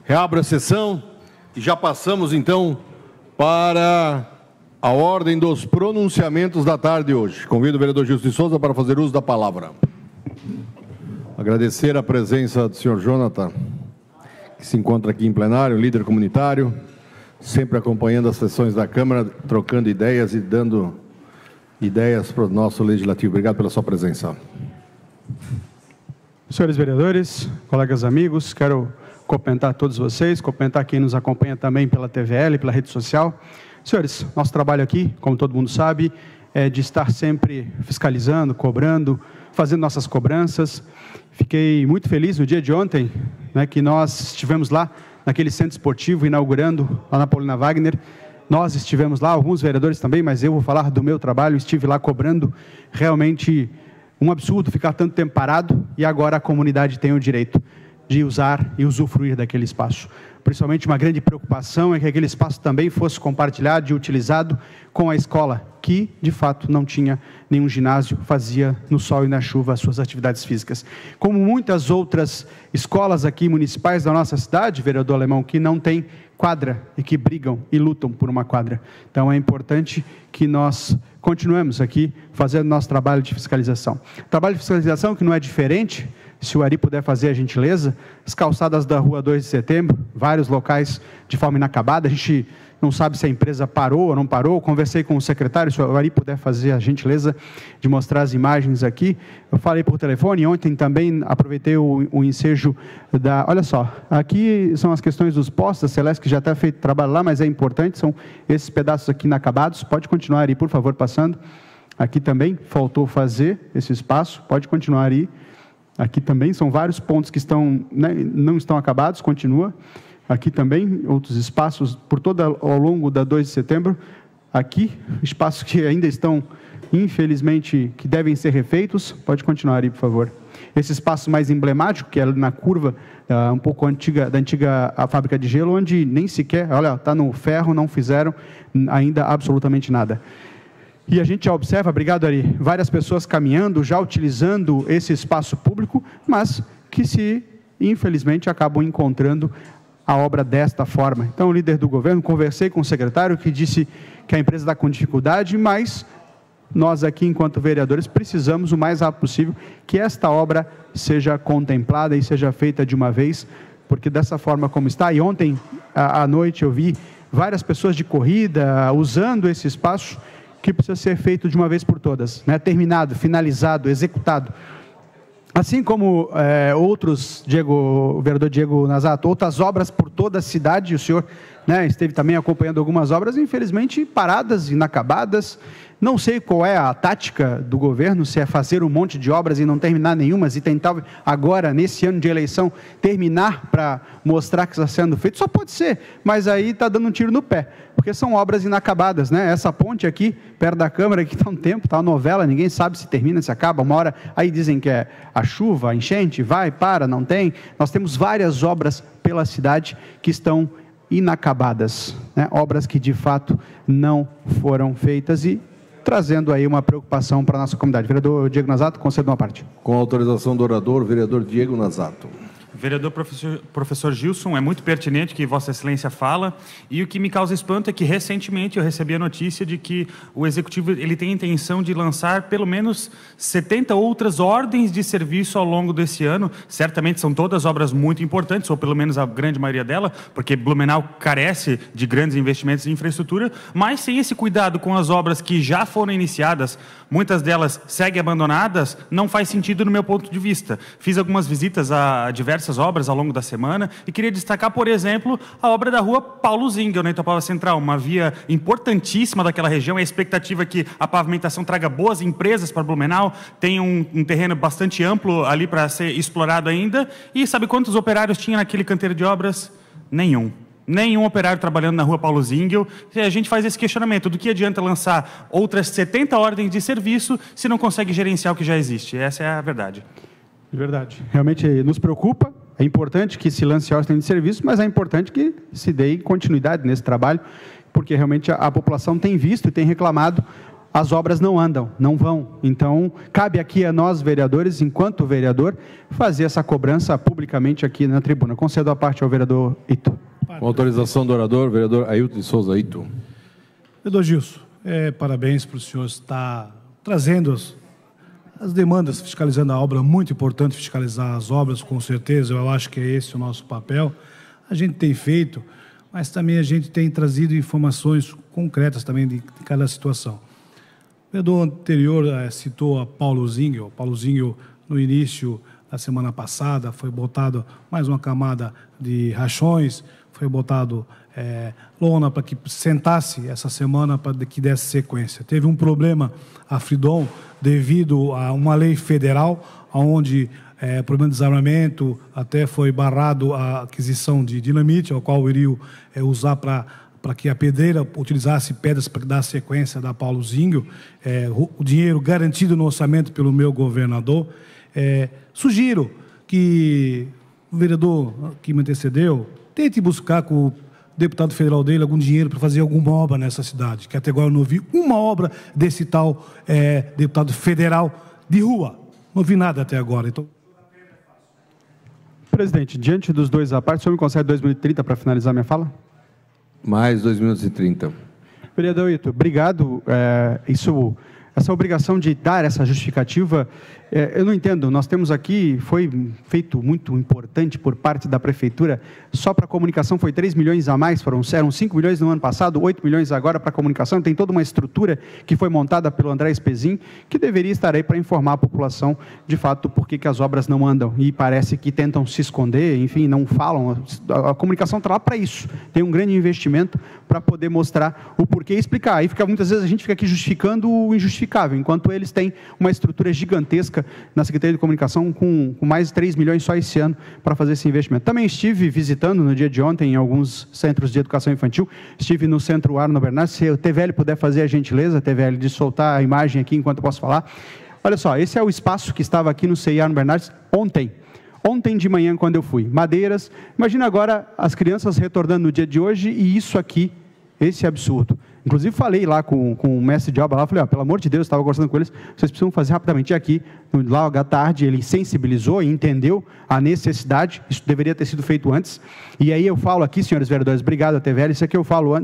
Reabro a sessão e já passamos, então, para a ordem dos pronunciamentos da tarde de hoje. Convido o vereador Gilson de Souza para fazer uso da palavra. Agradecer a presença do senhor Jonathan, que se encontra aqui em plenário, líder comunitário, sempre acompanhando as sessões da Câmara, trocando ideias e dando ideias para o nosso Legislativo. Obrigado pela sua presença. Senhores vereadores, colegas amigos, quero cumprimentar todos vocês, cumprimentar quem nos acompanha também pela TVL, pela rede social. Senhores, nosso trabalho aqui, como todo mundo sabe, é de estar sempre fiscalizando, cobrando, fazendo nossas cobranças. Fiquei muito feliz no dia de ontem, que nós estivemos lá naquele centro esportivo inaugurando, lá na Paulina Wagner. Nós estivemos lá, alguns vereadores também, mas eu vou falar do meu trabalho, estive lá cobrando. Realmente um absurdo ficar tanto tempo parado e agora a comunidade tem o direito de usar e usufruir daquele espaço. Principalmente uma grande preocupação é que aquele espaço também fosse compartilhado e utilizado com a escola, que de fato não tinha nenhum ginásio, fazia no sol e na chuva as suas atividades físicas. Como muitas outras escolas aqui municipais da nossa cidade, vereador Alemão, que não tem quadra e que brigam e lutam por uma quadra. Então é importante que nós continuemos aqui fazendo nosso trabalho de fiscalização. Trabalho de fiscalização que não é diferente, se o Ari puder fazer a gentileza, as calçadas da rua 2 de setembro, vários locais de forma inacabada, a gente não sabe se a empresa parou ou não parou. Conversei com o secretário, se o Ari puder fazer a gentileza de mostrar as imagens aqui. Eu falei por telefone, ontem também aproveitei o ensejo da... Olha só, aqui são as questões dos postos, a Celeste que já está feito trabalho lá, mas é importante, são esses pedaços aqui inacabados. Pode continuar aí, por favor, passando. Aqui também faltou fazer esse espaço, pode continuar aí. Aqui também são vários pontos que estão, não estão acabados, continua. Aqui também, outros espaços ao longo da 2 de setembro. Aqui, espaços que ainda estão, infelizmente, que devem ser refeitos. Pode continuar aí, por favor. Esse espaço mais emblemático, que é na curva um pouco antiga, da antiga fábrica de gelo, onde nem sequer, olha, está no ferro, não fizeram ainda absolutamente nada. E a gente já observa, obrigado Ari, várias pessoas caminhando, já utilizando esse espaço público, mas que infelizmente, acabam encontrando a obra desta forma. Então, o líder do governo, conversei com o secretário, que disse que a empresa está com dificuldade, mas nós aqui, enquanto vereadores, precisamos o mais rápido possível que esta obra seja contemplada e seja feita de uma vez, porque dessa forma como está, e ontem à noite eu vi várias pessoas de corrida usando esse espaço, que precisa ser feito de uma vez por todas, terminado, finalizado, executado. Assim como outros, o vereador Diego Nazato, outras obras por toda a cidade, o senhor esteve também acompanhando algumas obras, infelizmente paradas, inacabadas. Não sei qual é a tática do governo, se é fazer um monte de obras e não terminar nenhumas, e tentar agora, nesse ano de eleição, terminar para mostrar que está sendo feito. Só pode ser, mas aí está dando um tiro no pé, porque são obras inacabadas, Essa ponte aqui, perto da Câmara, que está um tempo, está uma novela, ninguém sabe se termina, se acaba, uma hora, aí dizem que é a chuva, a enchente, vai, para, não tem. Nós temos várias obras pela cidade que estão inacabadas, Obras que de fato não foram feitas e trazendo aí uma preocupação para a nossa comunidade. Vereador Diego Nazato, conceda uma parte. Com autorização do orador, vereador Diego Nazato. Vereador professor Gilson, é muito pertinente o que Vossa Excelência fala, e o que me causa espanto é que recentemente eu recebi a notícia de que o Executivo ele tem a intenção de lançar pelo menos 70 outras ordens de serviço ao longo desse ano. Certamente são todas obras muito importantes, ou pelo menos a grande maioria delas, porque Blumenau carece de grandes investimentos em infraestrutura, mas sem esse cuidado com as obras que já foram iniciadas, muitas delas seguem abandonadas, não faz sentido no meu ponto de vista. Fiz algumas visitas a diversas obras ao longo da semana e queria destacar, por exemplo, a obra da rua Paulo Zingel, na Itapava Central, uma via importantíssima daquela região. A expectativa é que a pavimentação traga boas empresas para Blumenau, tem um terreno bastante amplo ali para ser explorado ainda. E sabe quantos operários tinha naquele canteiro de obras? Nenhum operário trabalhando na rua Paulo Zingel. E a gente faz esse questionamento, do que adianta lançar outras 70 ordens de serviço se não consegue gerenciar o que já existe? Essa é a verdade. Verdade. Realmente nos preocupa. É importante que se lance ordem de serviço, mas é importante que se dê continuidade nesse trabalho, porque realmente a população tem visto e tem reclamado as obras não andam, não vão. Então, cabe aqui a nós, vereadores, enquanto vereador, fazer essa cobrança publicamente aqui na tribuna. Concedo a parte ao vereador Ito. Com autorização do orador, vereador Ailton de Souza Ito. Vereador Gilson, parabéns para o senhor estar trazendo as demandas, fiscalizando a obra. Muito importante fiscalizar as obras, com certeza. Eu acho que é esse o nosso papel. A gente tem feito, mas também a gente tem trazido informações concretas também de cada situação. O vereador anterior citou a Paulo Zingel. Paulo Zingel, no início da semana passada, foi botado mais uma camada de rachões, foi botado lona para que sentasse essa semana para que desse sequência. Teve um problema a Fridom devido a uma lei federal, onde problema de desarmamento, até foi barrado a aquisição de dinamite, ao qual iriam usar para que a pedreira utilizasse pedras para dar sequência da Paulo Zingel, o dinheiro garantido no orçamento pelo meu governador. Sugiro que o vereador que me antecedeu tente buscar com o deputado federal dele algum dinheiro para fazer alguma obra nessa cidade, que até agora eu não vi uma obra desse tal deputado federal de rua. Não vi nada até agora. Então... Presidente, diante dos dois à parte, o senhor me concede 2 minutos e 30 para finalizar minha fala? Mais 2 minutos e 30. Vereador Ito, obrigado. Essa obrigação de dar essa justificativa, eu não entendo. Nós temos aqui, foi feito muito importante por parte da Prefeitura, só para a comunicação foi 3 milhões a mais, eram 5 milhões no ano passado, 8 milhões agora para a comunicação, tem toda uma estrutura que foi montada pelo André Espezin, que deveria estar aí para informar a população, de fato, por que as obras não andam, e parece que tentam se esconder, enfim, não falam, a comunicação está lá para isso, tem um grande investimento para poder mostrar o porquê e explicar, aí muitas vezes a gente fica aqui justificando o injustificável, enquanto eles têm uma estrutura gigantesca na Secretaria de Comunicação com mais de 3 milhões só esse ano para fazer esse investimento. Também estive visitando no dia de ontem em alguns centros de educação infantil, estive no Centro Arno Bernardes, se o TVL puder fazer a gentileza, TVL, de soltar a imagem aqui enquanto eu posso falar. Olha só, esse é o espaço que estava aqui no CI Arno Bernardes ontem de manhã quando eu fui. Madeiras, imagina agora as crianças retornando no dia de hoje e isso aqui, esse absurdo. Inclusive falei lá com o mestre de obra, lá, falei, pelo amor de Deus, estava conversando com eles, vocês precisam fazer rapidamente. E aqui, logo à tarde, ele sensibilizou e entendeu a necessidade, isso deveria ter sido feito antes. E aí eu falo aqui, senhores vereadores, obrigado a TVL, isso aqui eu falo,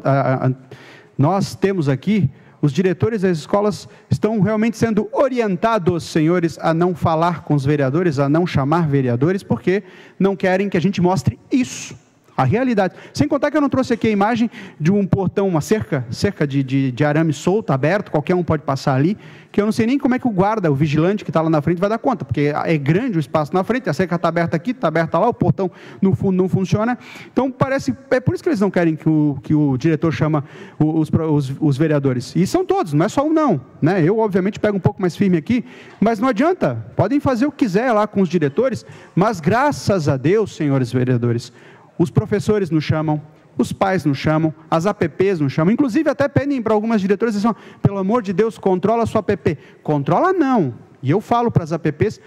nós temos aqui, os diretores das escolas estão realmente sendo orientados, senhores, a não falar com os vereadores, a não chamar vereadores, porque não querem que a gente mostre isso. A realidade. Sem contar que eu não trouxe aqui a imagem de um portão, uma cerca de arame solto, aberto, qualquer um pode passar ali, que eu não sei nem como é que o guarda, o vigilante que está lá na frente vai dar conta, porque é grande o espaço na frente, a cerca está aberta aqui, está aberta lá, o portão no fundo não funciona. Então parece, é por isso que eles não querem que o diretor chama os vereadores. E são todos, não é só um não, né? Eu obviamente pego um pouco mais firme aqui, mas não adianta, podem fazer o que quiser lá com os diretores, mas graças a Deus, senhores vereadores, os professores nos chamam, os pais nos chamam, as APPs nos chamam, inclusive até pedem para algumas diretoras, dizem, pelo amor de Deus, controla a sua APP. Controla não. E eu falo para as APPs,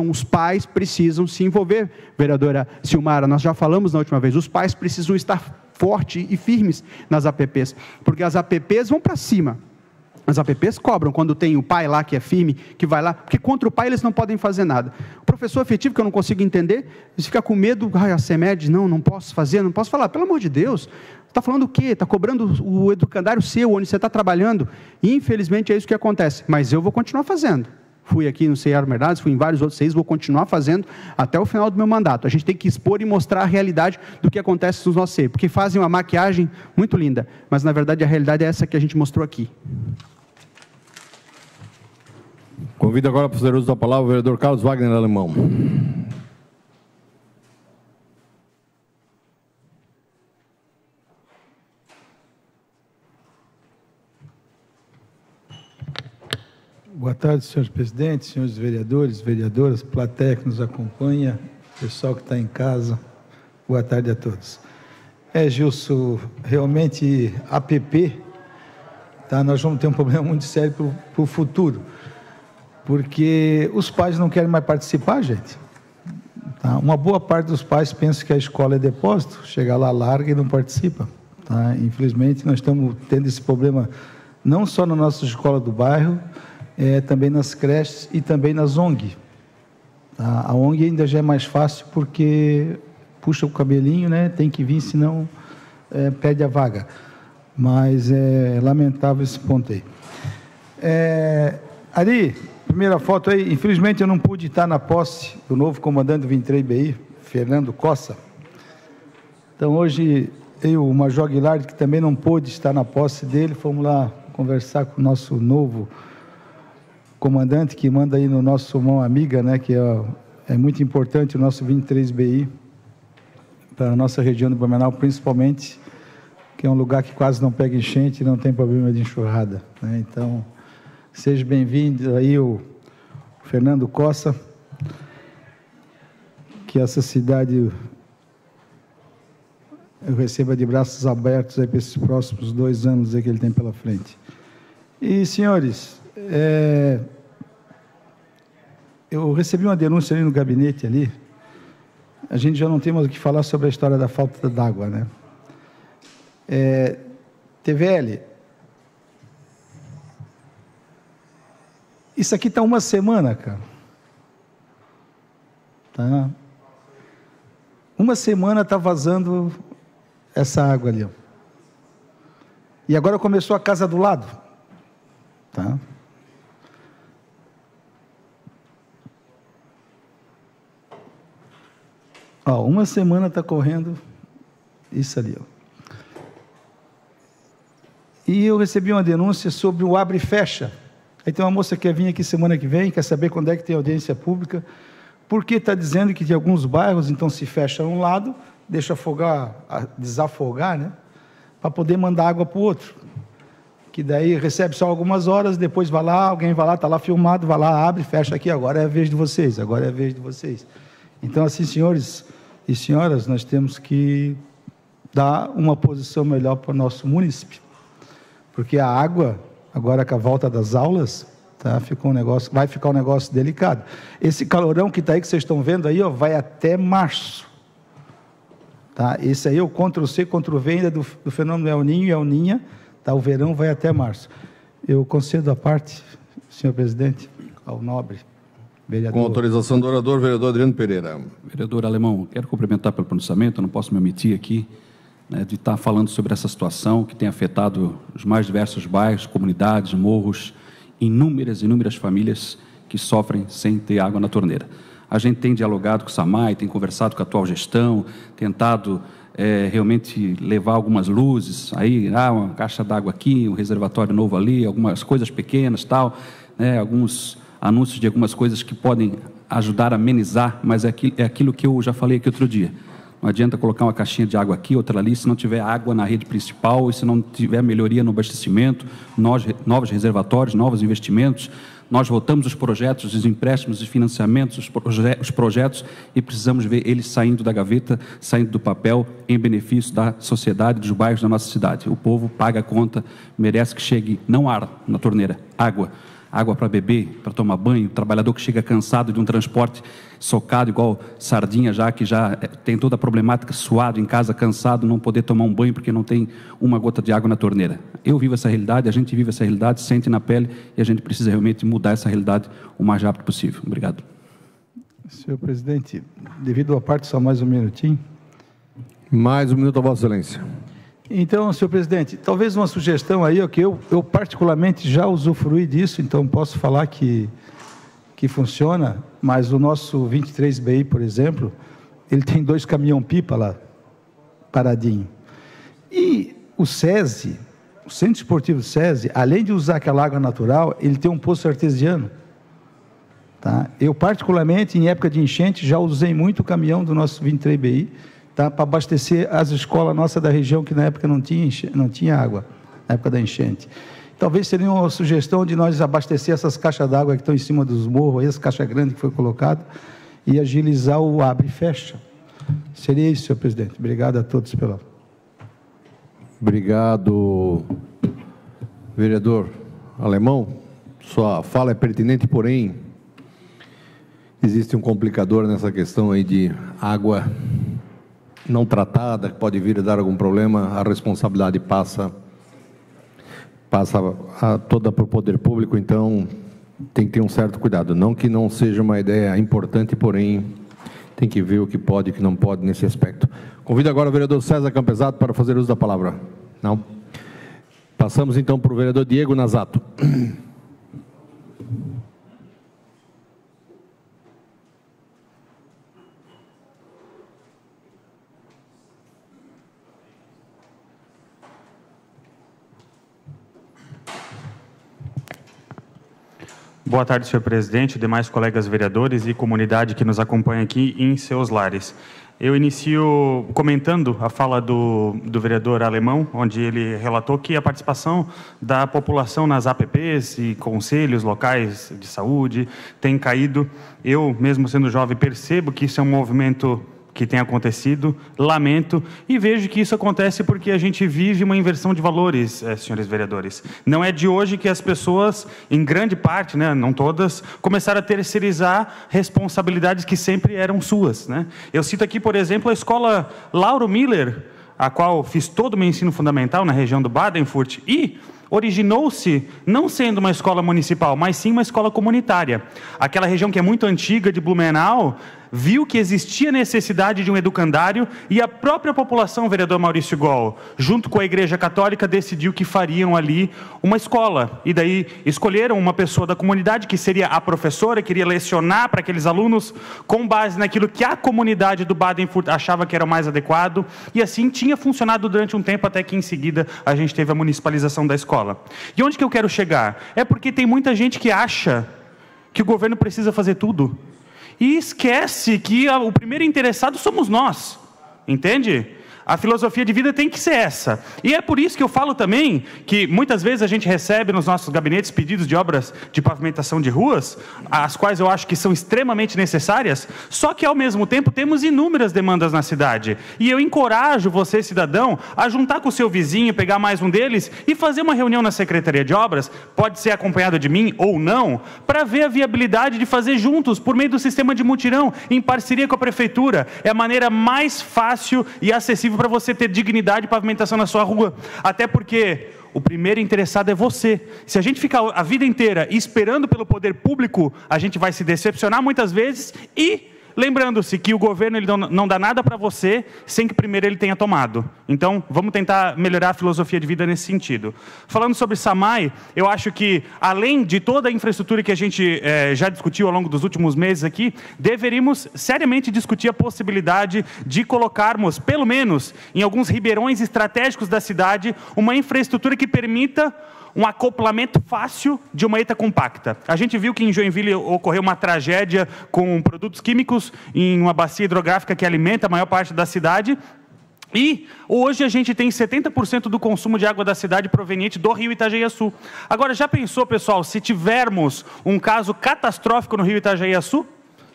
os pais precisam se envolver. Vereadora Silmara, nós já falamos na última vez, os pais precisam estar fortes e firmes nas APPs, porque as APPs vão para cima. As APPs cobram quando tem o pai lá que é firme, que vai lá, porque contra o pai eles não podem fazer nada. O professor efetivo, que eu não consigo entender, eles ficam com medo, a CEMED, não posso fazer, não posso falar, pelo amor de Deus, está falando o quê? Está cobrando o educandário seu, onde você está trabalhando? E, infelizmente é isso que acontece, mas eu vou continuar fazendo. Fui aqui no CEI Arno Bernardes, fui em vários outros CEIs, vou continuar fazendo até o final do meu mandato. A gente tem que expor e mostrar a realidade do que acontece nos nossos CEIs, porque fazem uma maquiagem muito linda, mas na verdade a realidade é essa que a gente mostrou aqui. Convido agora para fazer uso da palavra o vereador Carlos Wagner Alemão. Boa tarde, senhor presidente, senhores vereadores, vereadoras, plateia que nos acompanha, pessoal que está em casa, boa tarde a todos. Gilson, realmente, APP, tá, nós vamos ter um problema muito sério para o futuro, porque os pais não querem mais participar, gente. Tá? Uma boa parte dos pais pensa que a escola é depósito, chega lá, larga e não participa. Tá? Infelizmente, nós estamos tendo esse problema não só na nossa escola do bairro, também nas creches e também nas ONG. Tá? A ONG ainda já é mais fácil porque puxa o cabelinho, né? Tem que vir, senão perde a vaga. Mas é lamentável esse ponto aí. Ali, primeira foto aí, infelizmente eu não pude estar na posse do novo comandante do 23BI, Fernando Cossa. Então hoje eu, o Major Aguilar, que também não pôde estar na posse dele, fomos lá conversar com o nosso novo comandante, que manda aí no nosso mão amiga, né, que é muito importante o nosso 23BI, para a nossa região do Blumenau, principalmente, que é um lugar que quase não pega enchente e não tem problema de enxurrada, né? Então, seja bem-vindo aí o Fernando Cossa, que essa cidade eu receba de braços abertos aí para esses próximos 2 anos aí que ele tem pela frente. E, senhores, eu recebi uma denúncia ali no gabinete ali. A gente já não tem mais o que falar sobre a história da falta d'água, né? TVL, isso aqui está 1 semana, cara. Tá? 1 semana está vazando essa água ali, ó. E agora começou a casa do lado, tá? Ó, 1 semana está correndo isso ali, ó. E eu recebi uma denúncia sobre o abre e fecha. Aí tem uma moça que quer vir aqui semana que vem, quer saber quando é que tem audiência pública, porque está dizendo que de alguns bairros, então, se fecha um lado, deixa desafogar, né? Para poder mandar água para o outro. Que daí recebe só algumas horas, depois vai lá, alguém vai lá, está lá filmado, vai lá, abre, fecha aqui, agora é a vez de vocês, agora é a vez de vocês. Então, assim, senhores e senhoras, nós temos que dar uma posição melhor para o nosso município. Porque a água, agora com a volta das aulas, tá, vai ficar um negócio delicado. Esse calorão que está aí, que vocês estão vendo aí, ó, vai até março. Tá? Esse aí é o Ctrl+C, Ctrl+V ainda do fenômeno El Ninho e El Ninha. Tá? O verão vai até março. Eu concedo a parte, senhor presidente, ao nobre vereador. Com autorização do orador, vereador Adriano Pereira. Vereador Alemão, quero cumprimentar pelo pronunciamento, não posso me omitir aqui, né, de estar falando sobre essa situação que tem afetado os mais diversos bairros, comunidades, morros, inúmeras famílias que sofrem sem ter água na torneira. A gente tem dialogado com o SAMAI, tem conversado com a atual gestão, tentado realmente levar algumas luzes, aí, uma caixa d'água aqui, um reservatório novo ali, algumas coisas pequenas, tal, né, alguns anúncios de algumas coisas que podem ajudar a amenizar, mas é aquilo que eu já falei aqui outro dia. Não adianta colocar uma caixinha de água aqui, outra ali, se não tiver água na rede principal e se não tiver melhoria no abastecimento, novos reservatórios, novos investimentos. Nós votamos os projetos, os empréstimos, os financiamentos, os projetos e precisamos ver eles saindo da gaveta, saindo do papel, em benefício da sociedade, dos bairros da nossa cidade. O povo paga a conta, merece que chegue não ar na torneira, água. Água para beber, para tomar banho, trabalhador que chega cansado de um transporte socado, igual sardinha que já tem toda a problemática, suado em casa, cansado, não poder tomar um banho porque não tem uma gota de água na torneira. Eu vivo essa realidade, a gente vive essa realidade, sente na pele e a gente precisa realmente mudar essa realidade o mais rápido possível. Obrigado. Senhor presidente, devido à parte, só mais um minutinho. Mais um minuto, a Vossa Excelência. Então, senhor presidente, talvez uma sugestão aí, que eu particularmente já usufruí disso, então posso falar que funciona, mas o nosso 23BI, por exemplo, ele tem 2 caminhão-pipa lá, paradinho. E o SESI, o Centro Esportivo SESI, além de usar aquela água natural, ele tem um poço artesiano. Tá? Eu, particularmente, em época de enchente, já usei muito o caminhão do nosso 23BI, tá, para abastecer as escolas nossas da região, que na época não tinha água, na época da enchente. Talvez seria uma sugestão de nós abastecer essas caixas d'água que estão em cima dos morros, essa caixa grande que foi colocada, e agilizar o abre e fecha. Seria isso, senhor presidente. Obrigado a todos pela... Obrigado, vereador Alemão. Sua fala é pertinente, porém, existe um complicador nessa questão aí de água não tratada, que pode vir a dar algum problema, a responsabilidade passa passa toda para o poder público, então tem que ter um certo cuidado. Não que não seja uma ideia importante, porém tem que ver o que pode e o que não pode nesse aspecto. Convido agora o vereador César Campesato para fazer uso da palavra. Não? Passamos então para o vereador Diego Nazato. Boa tarde, senhor presidente, demais colegas vereadores e comunidade que nos acompanha aqui em seus lares. Eu inicio comentando a fala do vereador Alemão, onde ele relatou que a participação da população nas APPs e conselhos locais de saúde tem caído. Eu, mesmo sendo jovem, percebo que isso é um movimento que tem acontecido, lamento, e vejo que isso acontece porque a gente vive uma inversão de valores, senhores vereadores. Não é de hoje que as pessoas, em grande parte, né, não todas, começaram a terceirizar responsabilidades que sempre eram suas, né? Eu cito aqui, por exemplo, a escola Lauro Miller, a qual fiz todo o meu ensino fundamental na região do Badenfurt, e originou-se não sendo uma escola municipal, mas sim uma escola comunitária. Aquela região que é muito antiga de Blumenau viu que existia necessidade de um educandário e a própria população, vereador Maurício Gol, junto com a Igreja Católica, decidiu que fariam ali uma escola. E daí escolheram uma pessoa da comunidade que seria a professora, que iria lecionar para aqueles alunos com base naquilo que a comunidade do Badenfurt achava que era o mais adequado. E assim tinha funcionado durante um tempo, até que em seguida a gente teve a municipalização da escola. E onde que eu quero chegar? É porque tem muita gente que acha que o governo precisa fazer tudo. E esquece que o primeiro interessado somos nós, entende? A filosofia de vida tem que ser essa. E é por isso que eu falo também que muitas vezes a gente recebe nos nossos gabinetes pedidos de obras de pavimentação de ruas, as quais eu acho que são extremamente necessárias, só que ao mesmo tempo temos inúmeras demandas na cidade. E eu encorajo você, cidadão, a juntar com o seu vizinho, pegar mais um deles e fazer uma reunião na Secretaria de Obras, pode ser acompanhado de mim ou não, para ver a viabilidade de fazer juntos, por meio do sistema de mutirão, em parceria com a Prefeitura. É a maneira mais fácil e acessível para você ter dignidade e pavimentação na sua rua. Até porque o primeiro interessado é você. Se a gente ficar a vida inteira esperando pelo poder público, a gente vai se decepcionar muitas vezes e lembrando-se que o governo ele não dá nada para você sem que primeiro ele tenha tomado. Então, vamos tentar melhorar a filosofia de vida nesse sentido. Falando sobre SAMAI, eu acho que, além de toda a infraestrutura que a gente já discutiu ao longo dos últimos meses aqui, deveríamos seriamente discutir a possibilidade de colocarmos, pelo menos, em alguns ribeirões estratégicos da cidade, uma infraestrutura que permita um acoplamento fácil de uma ETA compacta. A gente viu que em Joinville ocorreu uma tragédia com produtos químicos em uma bacia hidrográfica que alimenta a maior parte da cidade. E hoje a gente tem 70% do consumo de água da cidade proveniente do rio Itajaiaçu. Agora, já pensou, pessoal, se tivermos um caso catastrófico no rio Itajaiaçu?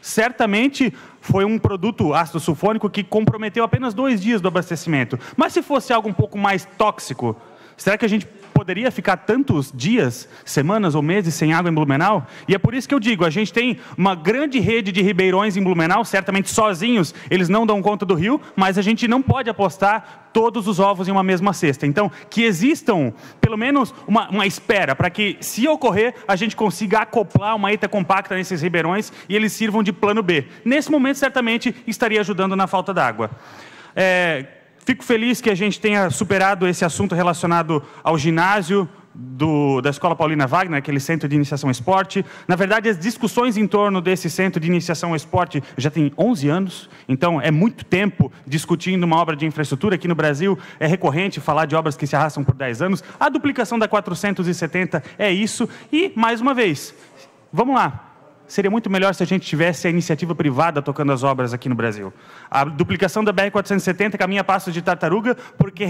Certamente foi um produto ácido sulfônico que comprometeu apenas 2 dias do abastecimento. Mas se fosse algo um pouco mais tóxico, será que a gente poderia ficar tantos dias, semanas ou meses sem água em Blumenau? E é por isso que eu digo, a gente tem uma grande rede de ribeirões em Blumenau, certamente sozinhos eles não dão conta do rio, mas a gente não pode apostar todos os ovos em uma mesma cesta. Então, que existam pelo menos uma espera para que, se ocorrer, a gente consiga acoplar uma ETA compacta nesses ribeirões e eles sirvam de plano B. Nesse momento, certamente, estaria ajudando na falta d'água. Fico feliz que a gente tenha superado esse assunto relacionado ao ginásio da Escola Paulina Wagner, aquele centro de iniciação ao esporte. Na verdade, as discussões em torno desse centro de iniciação ao esporte já tem 11 anos, então é muito tempo discutindo uma obra de infraestrutura. Aqui no Brasil é recorrente falar de obras que se arrastam por 10 anos. A duplicação da 470 é isso. E, mais uma vez, vamos lá. Seria muito melhor se a gente tivesse a iniciativa privada tocando as obras aqui no Brasil. A duplicação da BR-470 caminha a passos de tartaruga, porque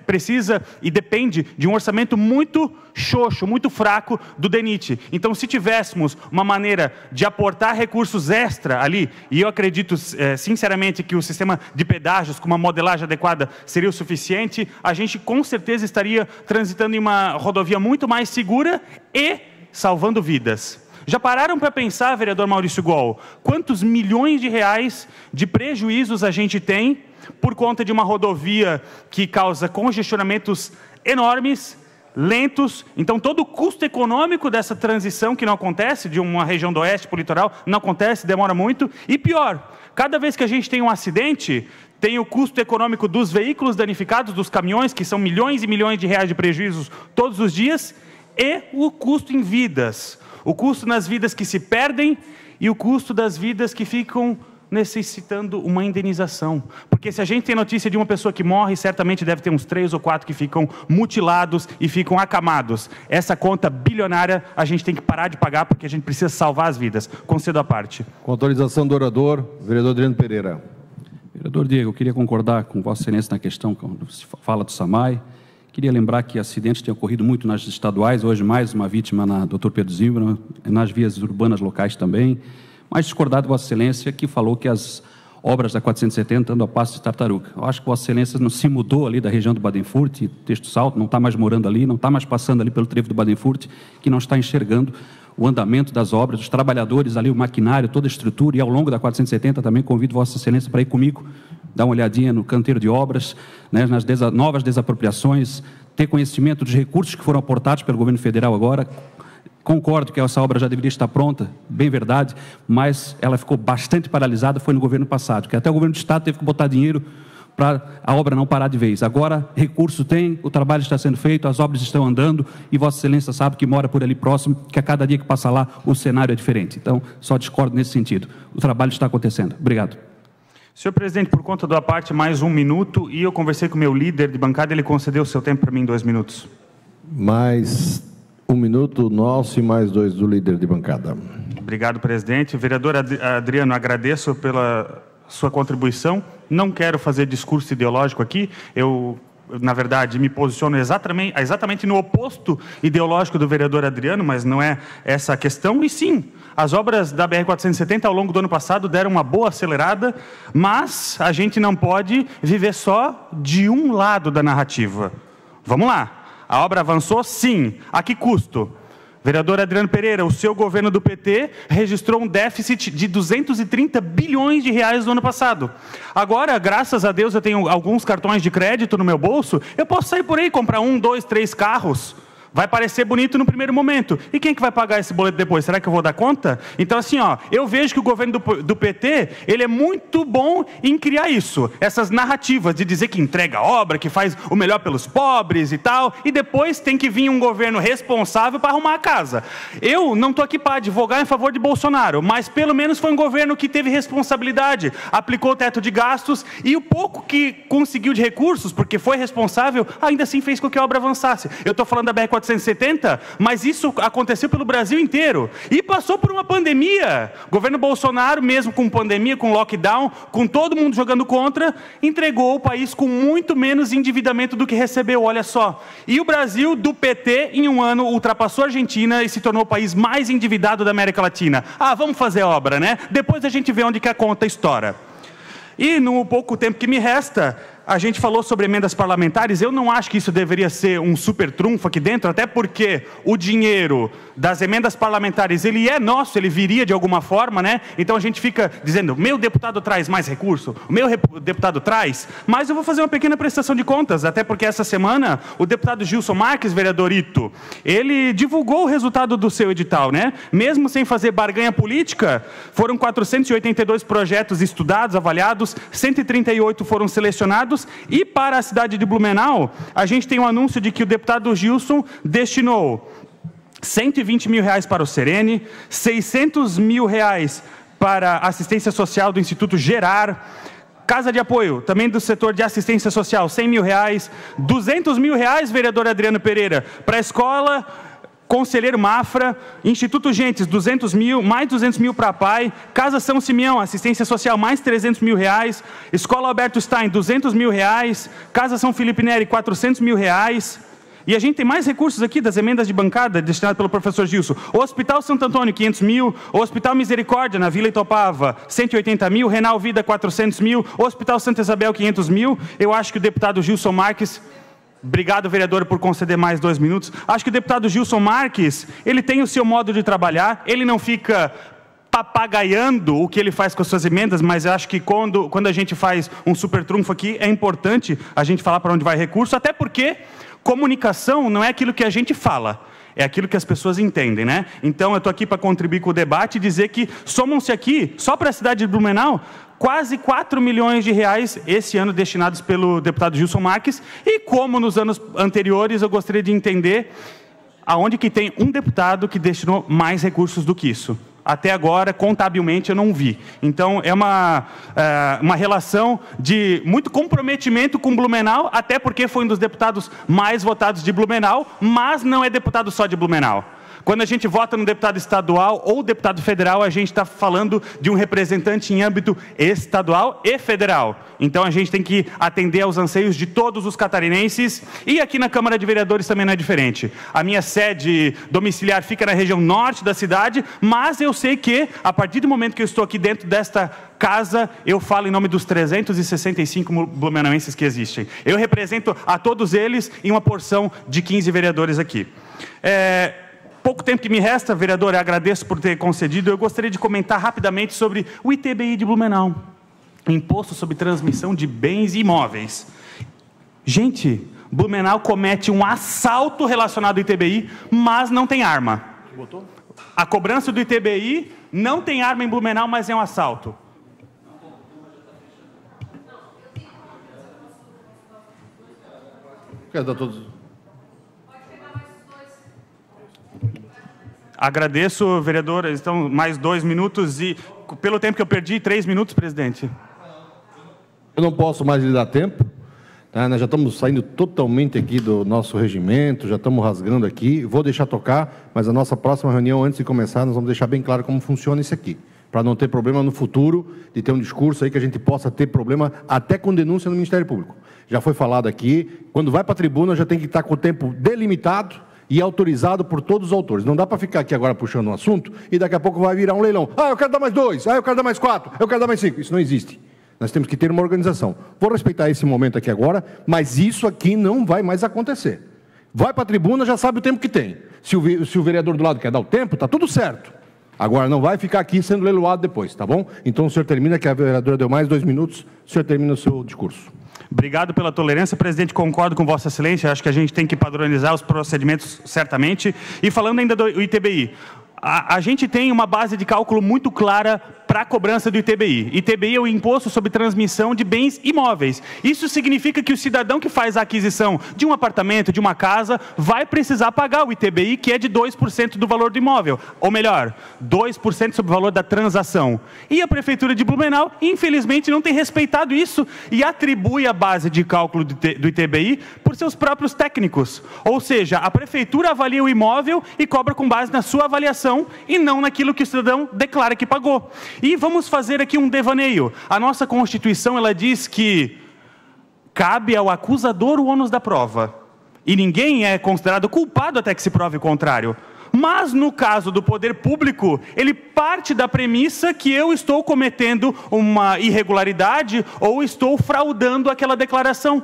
precisa e depende de um orçamento muito xoxo, muito fraco do DENIT. Então, se tivéssemos uma maneira de aportar recursos extra ali, e eu acredito sinceramente que o sistema de pedágios com uma modelagem adequada seria o suficiente, a gente com certeza estaria transitando em uma rodovia muito mais segura e salvando vidas. Já pararam para pensar, vereador Maurício Gol, quantos milhões de reais de prejuízos a gente tem por conta de uma rodovia que causa congestionamentos enormes, lentos. Então, todo o custo econômico dessa transição que não acontece, de uma região do oeste para o litoral, não acontece, demora muito. E pior, cada vez que a gente tem um acidente, tem o custo econômico dos veículos danificados, dos caminhões, que são milhões e milhões de reais de prejuízos todos os dias, e o custo em vidas. O custo nas vidas que se perdem e o custo das vidas que ficam necessitando uma indenização. Porque se a gente tem notícia de uma pessoa que morre, certamente deve ter uns 3 ou 4 que ficam mutilados e ficam acamados. Essa conta bilionária a gente tem que parar de pagar porque a gente precisa salvar as vidas. Concedo à parte. Com autorização do orador, vereador Adriano Pereira. Vereador Diego, eu queria concordar com Vossa Excelência na questão quando se fala do SAMAI. Queria lembrar que acidentes têm ocorrido muito nas estaduais, hoje mais uma vítima na Dr. Pedro Zimbra, nas vias urbanas locais também. Mas discordar de Vossa Excelência, que falou que as obras da 470 andam a passo de tartaruga. Eu acho que Vossa Excelência não se mudou ali da região do Badenfurt, texto salto, não está mais morando ali, não está mais passando ali pelo trevo do Badenfurt, que não está enxergando o andamento das obras, os trabalhadores ali, o maquinário, toda a estrutura, e ao longo da 470 também convido Vossa Excelência para ir comigo, dar uma olhadinha no canteiro de obras, né, nas novas desapropriações, ter conhecimento dos recursos que foram aportados pelo governo federal agora. Concordo que essa obra já deveria estar pronta, bem verdade, mas ela ficou bastante paralisada, foi no governo passado, que até o governo do Estado teve que botar dinheiro para a obra não parar de vez. Agora, recurso tem, o trabalho está sendo feito, as obras estão andando, e Vossa Excelência sabe que mora por ali próximo, que a cada dia que passa lá, o cenário é diferente. Então, só discordo nesse sentido. O trabalho está acontecendo. Obrigado. Senhor presidente, por conta da parte, mais 1 minuto, e eu conversei com o meu líder de bancada, ele concedeu o seu tempo para mim em 2 minutos. Mais 1 minuto nosso e mais 2 do líder de bancada. Obrigado, presidente. Vereador Adriano, agradeço pela sua contribuição. Não quero fazer discurso ideológico aqui. Eu, na verdade, me posiciono exatamente no oposto ideológico do vereador Adriano, mas não é essa a questão. E sim, as obras da BR-470 ao longo do ano passado deram uma boa acelerada, mas a gente não pode viver só de um lado da narrativa. Vamos lá. A obra avançou? Sim. A que custo? Vereador Adriano Pereira, o seu governo do PT registrou um déficit de 230 bilhões de reais no ano passado. Agora, graças a Deus, eu tenho alguns cartões de crédito no meu bolso, eu posso sair por aí e comprar 1, 2, 3 carros. Vai parecer bonito no primeiro momento. E quem que vai pagar esse boleto depois? Será que eu vou dar conta? Então, assim, ó, eu vejo que o governo do PT, ele é muito bom em criar isso. Essas narrativas de dizer que entrega obra, que faz o melhor pelos pobres e tal. E depois tem que vir um governo responsável para arrumar a casa. Eu não estou aqui para advogar em favor de Bolsonaro, mas pelo menos foi um governo que teve responsabilidade. Aplicou o teto de gastos e o pouco que conseguiu de recursos, porque foi responsável, ainda assim fez com que a obra avançasse. Eu estou falando da BR-470, mas isso aconteceu pelo Brasil inteiro e passou por uma pandemia. O governo Bolsonaro, mesmo com pandemia, com lockdown, com todo mundo jogando contra, entregou o país com muito menos endividamento do que recebeu, olha só. E o Brasil, do PT, em um ano, ultrapassou a Argentina e se tornou o país mais endividado da América Latina. Ah, vamos fazer obra, né? Depois a gente vê onde que a conta estoura. E no pouco tempo que me resta, a gente falou sobre emendas parlamentares. Eu não acho que isso deveria ser um super trunfo aqui dentro, até porque o dinheiro das emendas parlamentares, ele é nosso, ele viria de alguma forma, né? Então a gente fica dizendo, meu deputado traz mais recurso, o meu deputado traz, mas eu vou fazer uma pequena prestação de contas, até porque essa semana o deputado Gilson Marques, vereador Ito, ele divulgou o resultado do seu edital, né? Mesmo sem fazer barganha política, foram 482 projetos estudados, avaliados, 138 foram selecionados. E para a cidade de Blumenau, a gente tem um anúncio de que o deputado Gilson destinou 120 mil reais para o Serene, 600 mil reais para a assistência social do Instituto Gerar, Casa de apoio, também do setor de assistência social, 100 mil reais, 200 mil reais, vereador Adriano Pereira, para a escola Conselheiro Mafra, Instituto Gentes, 200 mil, mais 200 mil para a PAI, Casa São Simeão, assistência social, mais 300 mil reais, Escola Alberto Stein, 200 mil reais, Casa São Felipe Neri, 400 mil reais, e a gente tem mais recursos aqui das emendas de bancada destinadas pelo professor Gilson. O Hospital Santo Antônio, 500 mil, o Hospital Misericórdia, na Vila Itopava, 180 mil, Renal Vida, 400 mil, o Hospital Santa Isabel, 500 mil, eu acho que o deputado Gilson Marques... Obrigado, vereador, por conceder mais 2 minutos. Acho que o deputado Gilson Marques, ele tem o seu modo de trabalhar, ele não fica papagaiando o que ele faz com as suas emendas, mas eu acho que quando a gente faz um super trunfo aqui, é importante a gente falar para onde vai recurso, até porque, comunicação não é aquilo que a gente fala, é aquilo que as pessoas entendem, né? Então, eu estou aqui para contribuir com o debate e dizer que somam-se aqui, só para a cidade de Blumenau, quase 4 milhões de reais esse ano destinados pelo deputado Gilson Marques. E como nos anos anteriores, eu gostaria de entender aonde que tem um deputado que destinou mais recursos do que isso. Até agora, contabilmente, eu não vi. Então, é uma relação de muito comprometimento com Blumenau, até porque foi um dos deputados mais votados de Blumenau, mas não é deputado só de Blumenau. Quando a gente vota no deputado estadual ou deputado federal, a gente está falando de um representante em âmbito estadual e federal. Então, a gente tem que atender aos anseios de todos os catarinenses. E aqui na Câmara de Vereadores também não é diferente. A minha sede domiciliar fica na região norte da cidade, mas eu sei que, a partir do momento que eu estou aqui dentro desta casa, eu falo em nome dos 365 blumenauenses que existem. Eu represento a todos eles em uma porção de 15 vereadores aqui. Pouco tempo que me resta, vereador, eu agradeço por ter concedido. Eu gostaria de comentar rapidamente sobre o ITBI de Blumenau. Imposto sobre transmissão de bens imóveis. Gente, Blumenau comete um assalto relacionado ao ITBI, mas não tem arma. A cobrança do ITBI não tem arma em Blumenau, mas é um assalto. Quero dar todos. Agradeço, vereador. Estão mais 2 minutos e, pelo tempo que eu perdi, 3 minutos, presidente. Eu não posso mais lhe dar tempo. Tá? Nós já estamos saindo totalmente aqui do nosso regimento, já estamos rasgando aqui. Vou deixar tocar, mas a nossa próxima reunião, antes de começar, nós vamos deixar bem claro como funciona isso aqui. Para não ter problema no futuro de ter um discurso aí que a gente possa ter problema até com denúncia no Ministério Público. Já foi falado aqui, quando vai para a tribuna já tem que estar com o tempo delimitado e autorizado por todos os autores. Não dá para ficar aqui agora puxando um assunto e daqui a pouco vai virar um leilão. Ah, eu quero dar mais 2, eu quero dar mais 4, eu quero dar mais 5. Isso não existe. Nós temos que ter uma organização. Vou respeitar esse momento aqui agora, mas isso aqui não vai mais acontecer. Vai para a tribuna, já sabe o tempo que tem. Se o vereador do lado quer dar o tempo, está tudo certo. Agora, não vai ficar aqui sendo leiloado depois, tá bom? Então, o senhor termina, que a vereadora deu mais 2 minutos, o senhor termina o seu discurso. Obrigado pela tolerância, presidente. Concordo com Vossa Excelência. Acho que a gente tem que padronizar os procedimentos, certamente. E falando ainda do ITBI, a gente tem uma base de cálculo muito clara para a cobrança do ITBI. ITBI é o Imposto sobre Transmissão de Bens Imóveis. Isso significa que o cidadão que faz a aquisição de um apartamento, de uma casa, vai precisar pagar o ITBI, que é de 2% do valor do imóvel. Ou melhor, 2% sobre o valor da transação. E a Prefeitura de Blumenau, infelizmente, não tem respeitado isso e atribui a base de cálculo do ITBI por seus próprios técnicos. Ou seja, a Prefeitura avalia o imóvel e cobra com base na sua avaliação e não naquilo que o cidadão declara que pagou. E vamos fazer aqui um devaneio. A nossa Constituição, ela diz que cabe ao acusador o ônus da prova. E ninguém é considerado culpado até que se prove o contrário. Mas, no caso do poder público, ele parte da premissa que eu estou cometendo uma irregularidade ou estou fraudando aquela declaração.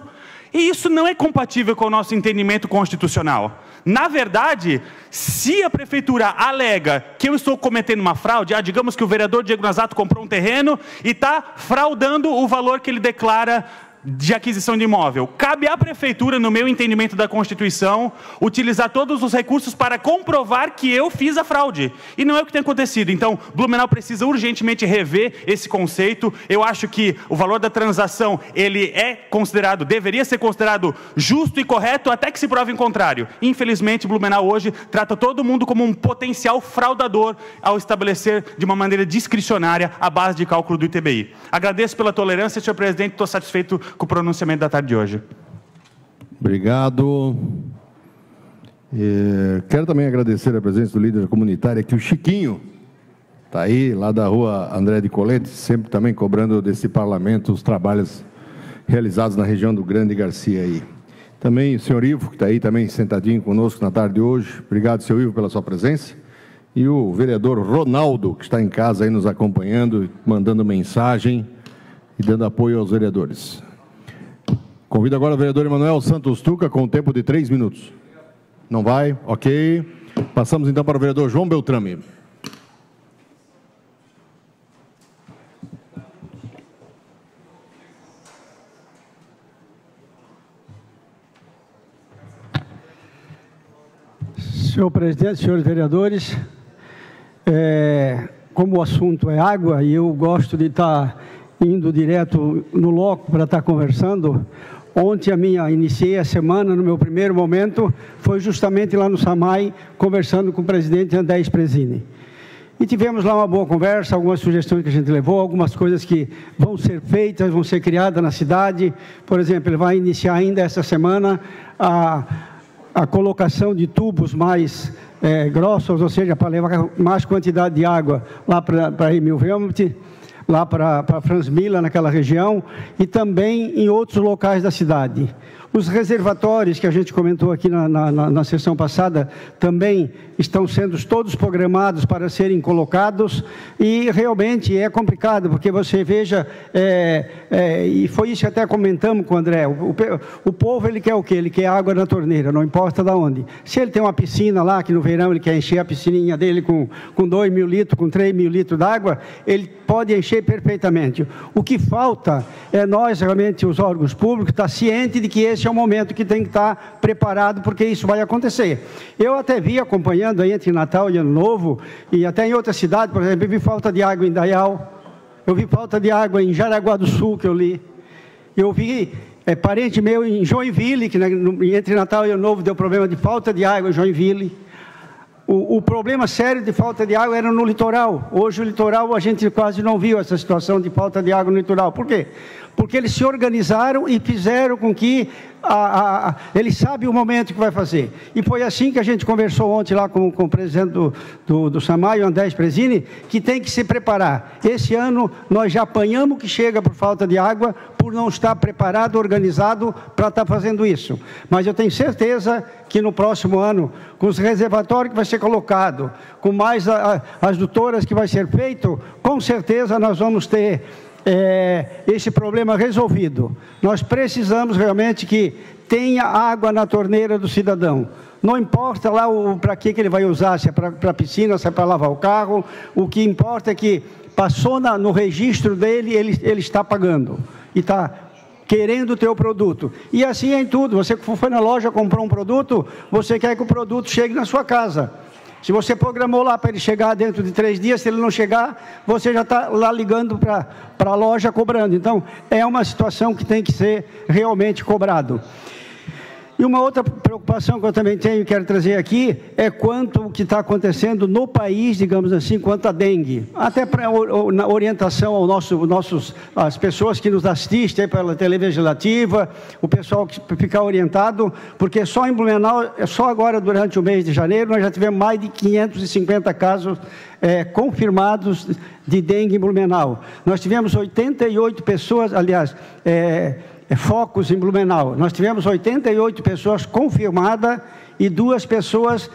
E isso não é compatível com o nosso entendimento constitucional. Na verdade, se a prefeitura alega que eu estou cometendo uma fraude, digamos que o vereador Diego Nazato comprou um terreno e está fraudando o valor que ele declara de aquisição de imóvel. Cabe à prefeitura, no meu entendimento da Constituição, utilizar todos os recursos para comprovar que eu fiz a fraude. E não é o que tem acontecido. Então, Blumenau precisa urgentemente rever esse conceito. Eu acho que o valor da transação, ele deveria ser considerado justo e correto até que se prove o contrário. Infelizmente, Blumenau hoje trata todo mundo como um potencial fraudador ao estabelecer de uma maneira discricionária a base de cálculo do ITBI. Agradeço pela tolerância, senhor presidente, estou satisfeito com o pronunciamento da tarde de hoje. Obrigado. Quero também agradecer a presença do líder comunitário aqui, o Chiquinho, está aí, lá da rua André de Colete, sempre também cobrando desse parlamento os trabalhos realizados na região do Grande Garcia aí. Também o senhor Ivo, que está aí também sentadinho conosco na tarde de hoje. Obrigado, senhor Ivo, pela sua presença. E o vereador Ronaldo, que está em casa aí nos acompanhando, mandando mensagem e dando apoio aos vereadores. Convido agora o vereador Emanuel Santos Tuca, com o tempo de 3 minutos. Não vai? Ok. Passamos então para o vereador João Beltrame. Senhor presidente, senhores vereadores, como o assunto é água e eu gosto de estar indo direto no loco para estar conversando, ontem iniciei a semana, no meu primeiro momento, foi justamente lá no SAMAI, conversando com o presidente André Sprezini. E tivemos lá uma boa conversa, algumas sugestões que a gente levou, algumas coisas que vão ser feitas, vão ser criadas na cidade. Por exemplo, ele vai iniciar ainda essa semana a colocação de tubos mais grossos, ou seja, para levar mais quantidade de água lá para Emil Velmet, lá para Franz Miller, naquela região, e também em outros locais da cidade. Os reservatórios que a gente comentou aqui na sessão passada também estão sendo todos programados para serem colocados e realmente é complicado, porque você veja, e foi isso que até comentamos com o André, o povo ele quer o quê? Ele quer água na torneira, não importa de onde. Se ele tem uma piscina lá, que no verão ele quer encher a piscininha dele com 2.000 litros, com 3.000 litros d'água, ele pode encher perfeitamente. O que falta é nós, realmente, os órgãos públicos, estar cientes de que esse é o momento que tem que estar preparado, porque isso vai acontecer. Eu até vi, acompanhando aí entre Natal e Ano Novo, e até em outras cidades, por exemplo, eu vi falta de água em Dayal, eu vi falta de água em Jaraguá do Sul, que eu li, eu vi parente meu em Joinville, que entre Natal e Ano Novo deu problema de falta de água em Joinville. O problema sério de falta de água era no litoral. Hoje o litoral a gente quase não viu essa situação de falta de água no litoral. Por quê? Porque eles se organizaram e fizeram com que eles sabem o momento que vai fazer. E foi assim que a gente conversou ontem lá com o presidente do SAMAI, o André Sprezini, que tem que se preparar. Esse ano nós já apanhamos que chega por falta de água, por não estar preparado, organizado para estar fazendo isso. Mas eu tenho certeza que no próximo ano, com os reservatórios que vai ser colocado, com mais as dutoras que vai ser feito, com certeza nós vamos ter esse problema resolvido. Nós precisamos realmente que tenha água na torneira do cidadão. Não importa lá para que ele vai usar, se é para piscina, se é para lavar o carro, o que importa é que passou no registro dele, ele está pagando e está querendo ter o produto. E assim é em tudo. Você foi na loja, comprou um produto, você quer que o produto chegue na sua casa. Se você programou lá para ele chegar dentro de 3 dias, se ele não chegar, você já está lá ligando para a loja cobrando. Então, é uma situação que tem que ser realmente cobrado. E uma outra preocupação que eu também tenho e quero trazer aqui é quanto o que está acontecendo no país, digamos assim, quanto à dengue. Até para orientação às pessoas que nos assistem pela TV legislativa, o pessoal que ficar orientado, porque só em Blumenau, só agora durante o mês de janeiro, nós já tivemos mais de 550 casos confirmados de dengue em Blumenau. Nós tivemos 88 pessoas, aliás, focos em Blumenau. Nós tivemos 88 pessoas confirmadas e 2 pessoas,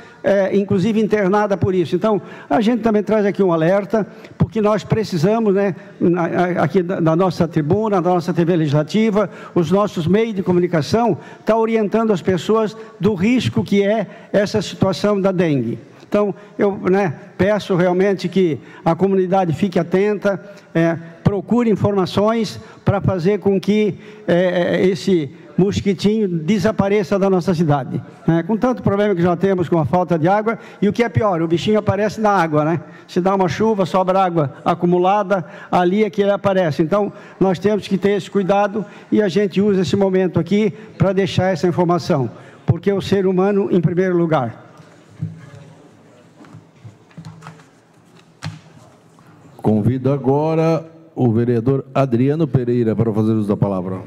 inclusive, internadas por isso. Então, a gente também traz aqui um alerta, porque nós precisamos, aqui da nossa tribuna, da nossa TV legislativa, os nossos meios de comunicação, estar orientando as pessoas do risco que é essa situação da dengue. Então, eu peço realmente que a comunidade fique atenta, procure informações para fazer com que esse mosquitinho desapareça da nossa cidade. Com tanto problema que já temos com a falta de água, e o que é pior, o bichinho aparece na água, Se dá uma chuva, sobra água acumulada, ali é que ele aparece. Então, nós temos que ter esse cuidado e a gente usa esse momento aqui para deixar essa informação, porque o ser humano em primeiro lugar. Convido agora o vereador Adriano Pereira para fazer uso da palavra.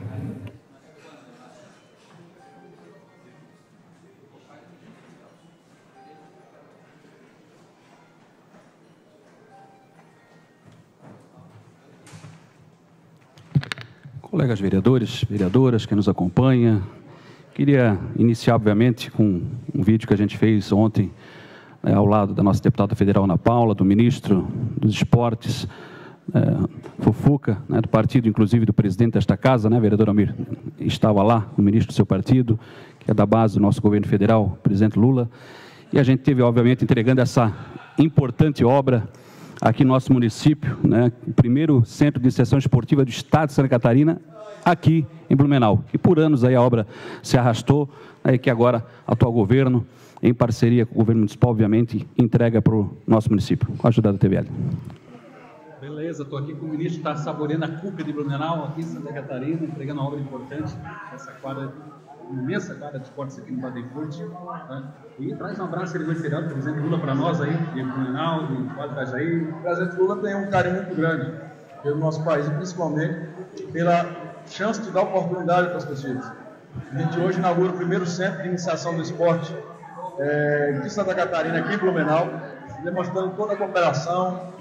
Colegas vereadores, vereadoras que nos acompanham, queria iniciar, obviamente, com um vídeo que a gente fez ontem, ao lado da nossa deputada federal Ana Paula, do ministro dos Esportes, Fufuca, do partido, inclusive, do presidente desta casa, vereador Almir, estava lá, o ministro do seu partido, que é da base do nosso governo federal, o presidente Lula, e a gente teve, obviamente, entregando essa importante obra aqui no nosso município, o primeiro centro de iniciação esportiva do estado de Santa Catarina, aqui em Blumenau. E por anos aí a obra se arrastou, que agora o atual governo em parceria com o governo municipal, obviamente, entrega para o nosso município, com a ajuda da TVL. Beleza, estou aqui com o ministro, está saboreando a CUP de Blumenau, aqui em Santa Catarina, entregando uma obra importante, essa quadra, imensa quadra de esportes aqui no Baden-Furt, né? E traz um abraço, ele vai ser dado, presidente Lula, para nós aí, de Blumenau, de Quadra Itajaí. O presidente Lula tem um carinho muito grande pelo nosso país, principalmente pela chance de dar oportunidade para as pessoas. A gente hoje inaugura o primeiro centro de iniciação do esporte de Santa Catarina, aqui em Blumenau, demonstrando toda a cooperação,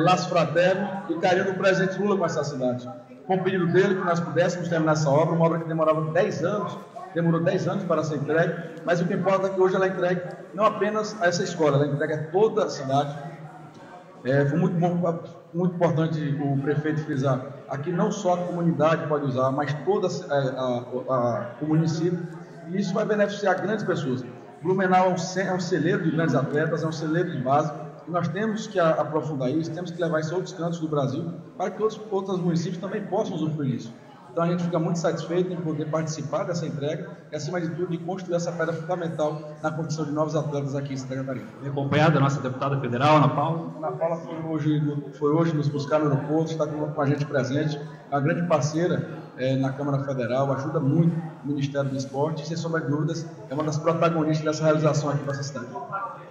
laço fraterno e carinho do presidente Lula com essa cidade. Com o pedido dele que nós pudéssemos terminar essa obra, uma obra que demorava 10 anos, demorou 10 anos para ser entregue, mas o que importa é que hoje ela é entregue não apenas a essa escola, ela é entregue a toda a cidade. Foi muito importante o prefeito frisar, aqui não só a comunidade pode usar, mas toda o município, e isso vai beneficiar grandes pessoas. Blumenau é um celeiro de grandes atletas, é um celeiro de base, e nós temos que aprofundar isso, temos que levar isso a outros cantos do Brasil, para que outros municípios também possam usufruir disso. Então a gente fica muito satisfeito em poder participar dessa entrega e, acima de tudo, de construir essa pedra fundamental na construção de novos atletas aqui em Santa Catarina. Acompanhada da nossa deputada federal, Ana Paula. Ana Paula foi hoje nos buscar no aeroporto, está com a gente presente, é uma grande parceira na Câmara Federal, ajuda muito o Ministério do Esporte e, sem sombra de dúvidas, é uma das protagonistas dessa realização aqui para essa cidade.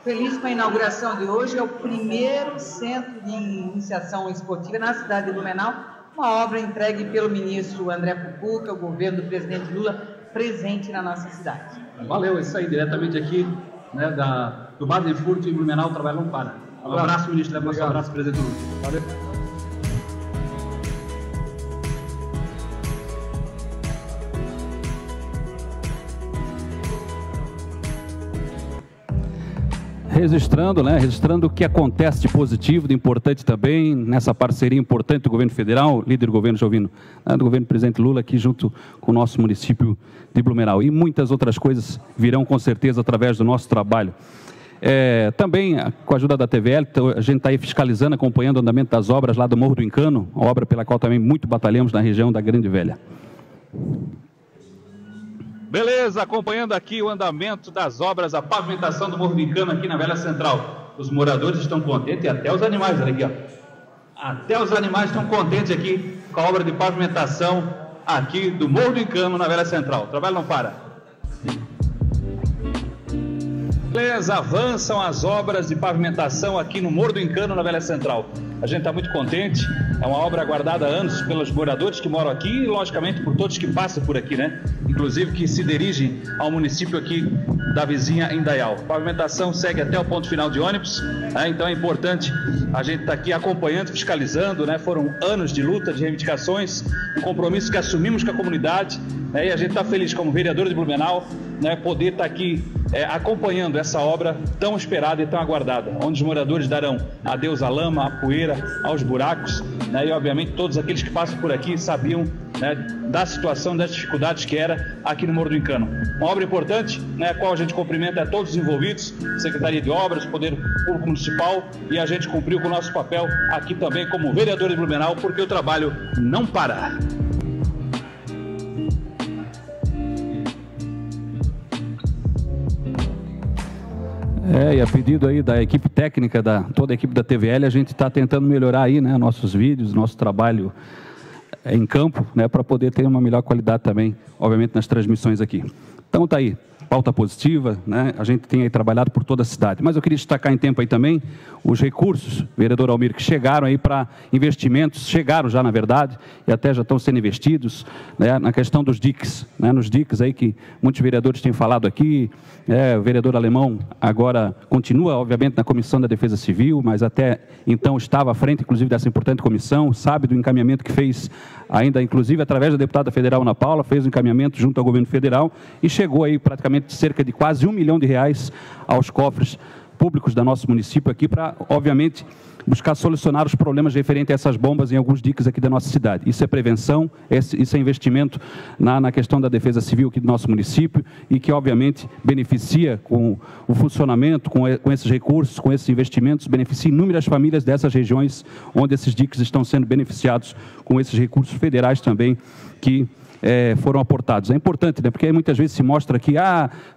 Feliz com a inauguração de hoje, é o primeiro centro de iniciação esportiva na cidade de Blumenau, uma obra entregue pelo ministro André Pupuca, o governo do presidente Lula, presente na nossa cidade. Valeu, isso aí, diretamente aqui, né, do Baden-Furt e Blumenau, o trabalho não para. Um abraço, ministro, um abraço, presidente Lula. Valeu. Registrando o que acontece de positivo, de importante também, nessa parceria importante do governo federal, líder do governo Jovino, do governo do presidente Lula, aqui junto com o nosso município de Blumenau. E muitas outras coisas virão com certeza através do nosso trabalho. Também, com a ajuda da TVL, a gente está aí fiscalizando, acompanhando o andamento das obras lá do Morro do Encano, obra pela qual também muito batalhamos na região da Grande Velha. Beleza, acompanhando aqui o andamento das obras, a pavimentação do Morro do Encano aqui na Velha Central. Os moradores estão contentes e até os animais, olha aqui, ó. Até os animais estão contentes aqui com a obra de pavimentação aqui do Morro do Encano na Velha Central. O trabalho não para. Beleza, avançam as obras de pavimentação aqui no Morro do Encano na Velha Central. A gente está muito contente, é uma obra aguardada há anos pelos moradores que moram aqui e, logicamente, por todos que passam por aqui, né? Inclusive que se dirigem ao município aqui da vizinha Indaial. A pavimentação segue até o ponto final de ônibus, né? Então é importante a gente estar aqui acompanhando, fiscalizando, né? Foram anos de luta, de reivindicações, um compromisso que assumimos com a comunidade, né? E a gente está feliz como vereador de Blumenau, né? Poder estar aqui acompanhando essa obra tão esperada e tão aguardada, onde os moradores darão adeus à lama, à poeira, aos buracos, né? E obviamente todos aqueles que passam por aqui sabiam, né, da situação, das dificuldades que era aqui no Morro do Encano. Uma obra importante, né, a qual a gente cumprimenta a todos os envolvidos, Secretaria de Obras, Poder Público Municipal, e a gente cumpriu com o nosso papel aqui também como vereador de Blumenau, porque o trabalho não para. E a pedido aí da equipe técnica, toda a equipe da TVL, a gente está tentando melhorar aí, né, nossos vídeos, nosso trabalho em campo, né, para poder ter uma melhor qualidade também, obviamente, nas transmissões aqui. Então tá aí, pauta positiva, né, a gente tem aí trabalhado por toda a cidade. Mas eu queria destacar em tempo aí também os recursos, vereador Almir, que chegaram aí para investimentos, chegaram já na verdade, e até já estão sendo investidos, né, na questão dos diques, né, nos diques aí que muitos vereadores têm falado aqui. O vereador Alemão agora continua, obviamente, na Comissão da Defesa Civil, mas até então estava à frente, inclusive, dessa importante comissão, sabe do encaminhamento que fez, ainda, inclusive, através da deputada federal Ana Paula, fez o encaminhamento junto ao governo federal e chegou aí praticamente cerca de quase R$1 milhão aos cofres públicos do nosso município aqui para, obviamente, buscar solucionar os problemas referentes a essas bombas em alguns diques aqui da nossa cidade. Isso é prevenção, isso é investimento na questão da defesa civil aqui do nosso município e que, obviamente, beneficia com o funcionamento, com esses recursos, com esses investimentos, beneficia inúmeras famílias dessas regiões onde esses diques estão sendo beneficiados com esses recursos federais também que foram aportados. É importante, né? Porque muitas vezes se mostra que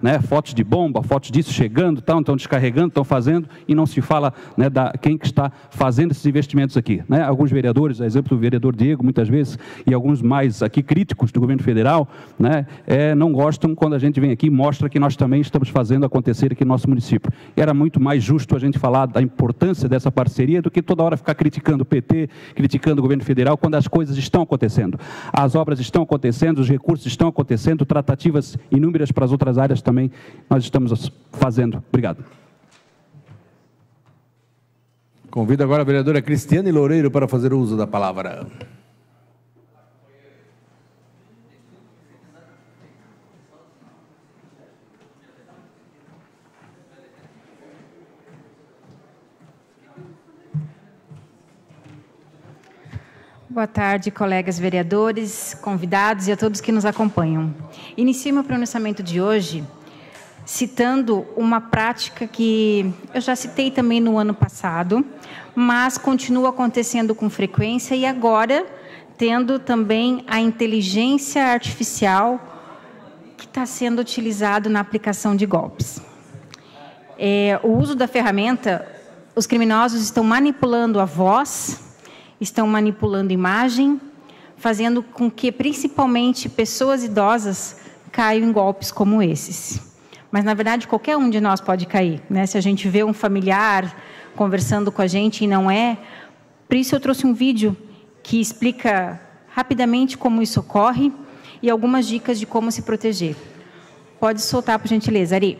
né, fotos de bomba, fotos disso chegando, estão descarregando, estão fazendo, e não se fala, né, quem que está fazendo esses investimentos aqui. Né? Alguns vereadores, a exemplo do vereador Diego, muitas vezes, e alguns mais aqui críticos do governo federal, né, não gostam quando a gente vem aqui e mostra que nós também estamos fazendo acontecer aqui no nosso município. Era muito mais justo a gente falar da importância dessa parceria do que toda hora ficar criticando o PT, criticando o governo federal, quando as coisas estão acontecendo. As obras estão acontecendo, os recursos estão acontecendo, tratativas inúmeras para as outras áreas também nós estamos fazendo. Obrigado. Convido agora a vereadora Cristiane Loureiro para fazer uso da palavra. Boa tarde, colegas vereadores, convidados e a todos que nos acompanham. Inicio meu pronunciamento de hoje citando uma prática que eu já citei também no ano passado, mas continua acontecendo com frequência e agora tendo também a inteligência artificial que está sendo utilizado na aplicação de golpes. O uso da ferramenta, os criminosos estão manipulando a voz, estão manipulando imagem, fazendo com que, principalmente, pessoas idosas caiam em golpes como esses. Mas, na verdade, qualquer um de nós pode cair, né? Se a gente vê um familiar conversando com a gente e não é. Por isso, eu trouxe um vídeo que explica rapidamente como isso ocorre e algumas dicas de como se proteger. Pode soltar, por gentileza, Ari.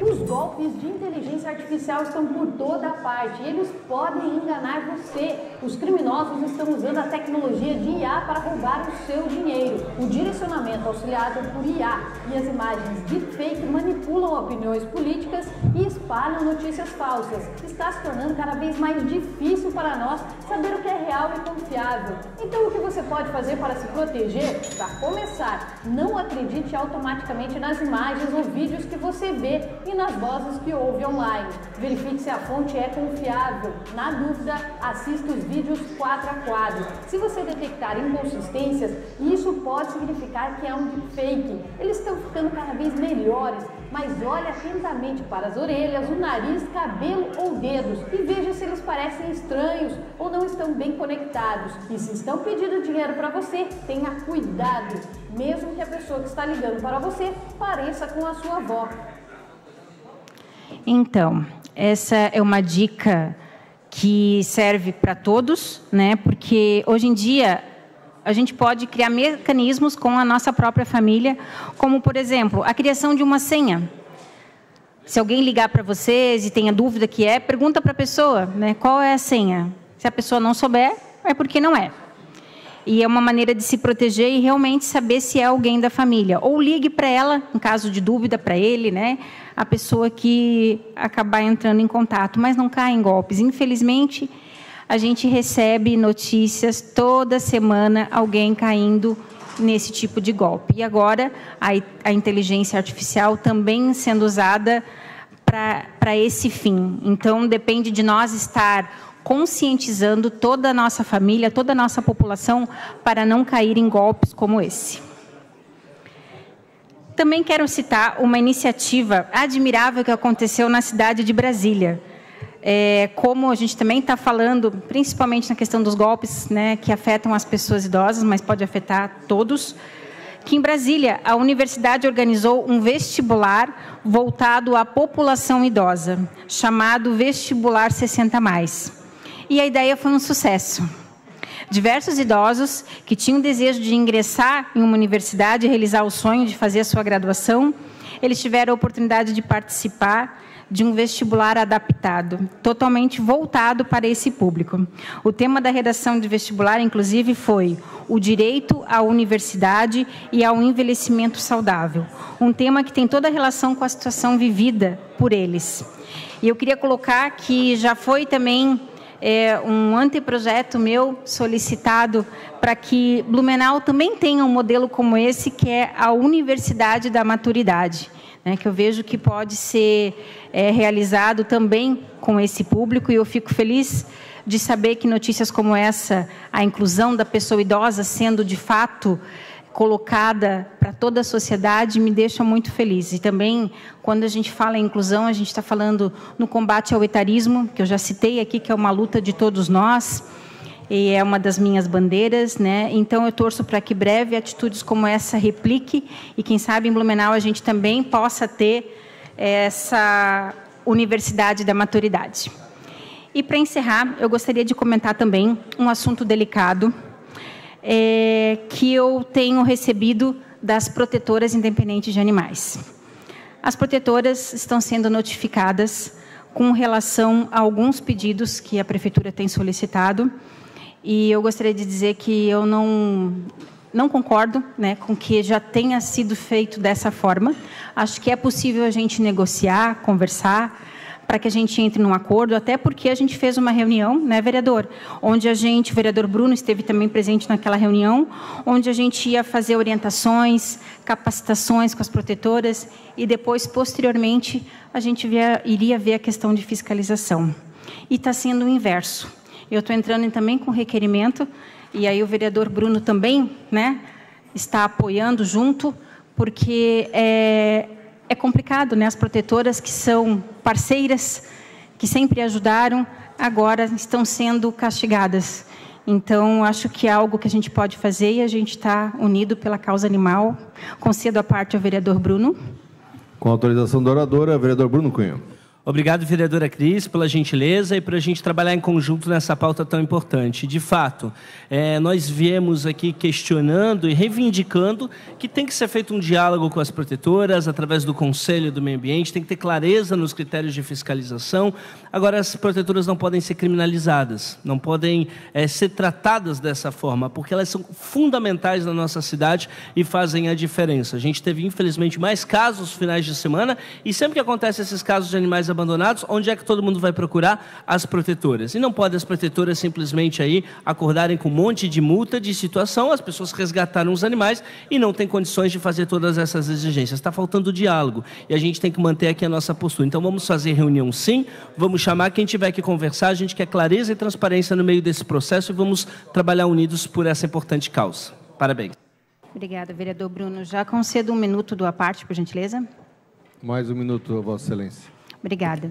Os golpes de inteligência artificial estão por toda parte e eles podem enganar você. Os criminosos estão usando a tecnologia de IA para roubar o seu dinheiro. O direcionamento auxiliado por IA e as imagens deepfake manipulam opiniões políticas e espalham notícias falsas. Está se tornando cada vez mais difícil para nós saber o que é real e confiável. Então, o que você pode fazer para se proteger? Para começar, não acredite automaticamente nas imagens ou vídeos que você vê e nas vozes que ouve online. Verifique se a fonte é confiável. Na dúvida, assista os vídeos quadro a quadro. Se você detectar inconsistências, isso pode significar que é um deepfake. Eles estão ficando cada vez melhores, mas olhe atentamente para as orelhas, o nariz, cabelo ou dedos e veja se eles parecem estranhos ou não estão bem conectados. E se estão pedindo dinheiro para você, tenha cuidado, mesmo que a pessoa que está ligando para você pareça com a sua avó. Então, essa é uma dica que serve para todos, né? Porque hoje em dia a gente pode criar mecanismos com a nossa própria família, como, por exemplo, a criação de uma senha. Se alguém ligar para vocês e tenha dúvida que pergunta para a pessoa, né, qual é a senha. Se a pessoa não souber, é porque não é. E é uma maneira de se proteger e realmente saber se é alguém da família. Ou ligue para ela, em caso de dúvida, para ele, né? A pessoa que acabar entrando em contato, mas não cai em golpes. Infelizmente, a gente recebe notícias toda semana, alguém caindo nesse tipo de golpe. E agora, a inteligência artificial também sendo usada para esse fim. Então, depende de nós estar conscientizando toda a nossa família, toda a nossa população, para não cair em golpes como esse. Também quero citar uma iniciativa admirável que aconteceu na cidade de Brasília. Como a gente também está falando, principalmente na questão dos golpes, né, que afetam as pessoas idosas, mas pode afetar todos, que em Brasília a universidade organizou um vestibular voltado à população idosa, chamado Vestibular 60+. E a ideia foi um sucesso. Diversos idosos que tinham desejo de ingressar em uma universidade e realizar o sonho de fazer a sua graduação, eles tiveram a oportunidade de participar de um vestibular adaptado, totalmente voltado para esse público. O tema da redação de vestibular, inclusive, foi o direito à universidade e ao envelhecimento saudável. Um tema que tem toda a relação com a situação vivida por eles. E eu queria colocar que já foi também um anteprojeto meu solicitado para que Blumenau também tenha um modelo como esse, que é a Universidade da Maturidade, né, que eu vejo que pode ser realizado também com esse público, e eu fico feliz de saber que notícias como essa, a inclusão da pessoa idosa sendo de fato colocada para toda a sociedade, me deixa muito feliz. E também, quando a gente fala em inclusão, a gente está falando no combate ao etarismo, que eu já citei aqui, que é uma luta de todos nós, e é uma das minhas bandeiras, né? Então, eu torço para que breve atitudes como essa replique, e quem sabe em Blumenau a gente também possa ter essa universidade da maturidade. E, para encerrar, eu gostaria de comentar também um assunto delicado, que eu tenho recebido das protetoras independentes de animais. As protetoras estão sendo notificadas com relação a alguns pedidos que a Prefeitura tem solicitado, e eu gostaria de dizer que eu não concordo, né, com que já tenha sido feito dessa forma. Acho que é possível a gente negociar, conversar, para que a gente entre num acordo, até porque a gente fez uma reunião, né, vereador, onde o vereador Bruno esteve também presente naquela reunião, onde a gente ia fazer orientações, capacitações com as protetoras, e depois, posteriormente, a gente iria ver a questão de fiscalização. E está sendo o inverso. Eu estou entrando também com requerimento, e aí o vereador Bruno também, né, está apoiando junto, porque é complicado, né? As protetoras que são parceiras, que sempre ajudaram, agora estão sendo castigadas. Então, acho que é algo que a gente pode fazer, e a gente está unido pela causa animal. Concedo a parte ao vereador Bruno. Com autorização da oradora, vereador Bruno Cunha. Obrigado, vereadora Cris, pela gentileza e por a gente trabalhar em conjunto nessa pauta tão importante. De fato, nós viemos aqui questionando e reivindicando que tem que ser feito um diálogo com as protetoras, através do Conselho do Meio Ambiente, tem que ter clareza nos critérios de fiscalização. Agora, as protetoras não podem ser criminalizadas, não podem ser tratadas dessa forma, porque elas são fundamentais na nossa cidade e fazem a diferença. A gente teve, infelizmente, mais casos finais de semana, e sempre que acontecem esses casos de animais abandonados, onde é que todo mundo vai procurar? As protetoras. E não pode as protetoras simplesmente aí acordarem com um monte de multa de situação, as pessoas resgataram os animais e não têm condições de fazer todas essas exigências. Está faltando diálogo e a gente tem que manter aqui a nossa postura. Então vamos fazer reunião sim, vamos chamar quem tiver que conversar, a gente quer clareza e transparência no meio desse processo e vamos trabalhar unidos por essa importante causa. Parabéns. Obrigada, vereador Bruno. Já concedo 1 minuto da parte, por gentileza. Mais 1 minuto, Vossa Excelência. Obrigada.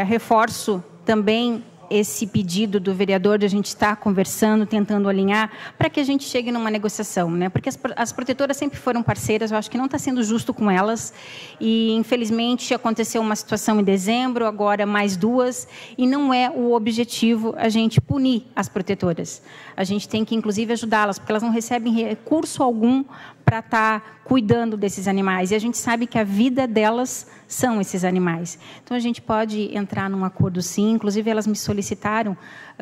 Reforço também esse pedido do vereador de a gente estar conversando, tentando alinhar, para que a gente chegue numa negociação, né? Porque as protetoras sempre foram parceiras, eu acho que não está sendo justo com elas, e infelizmente aconteceu uma situação em dezembro, agora mais 2, e não é o objetivo a gente punir as protetoras. A gente tem que, inclusive, ajudá-las, porque elas não recebem recurso algum para estar cuidando desses animais, e a gente sabe que a vida delas são esses animais. Então, a gente pode entrar num acordo sim, inclusive elas me solicitaram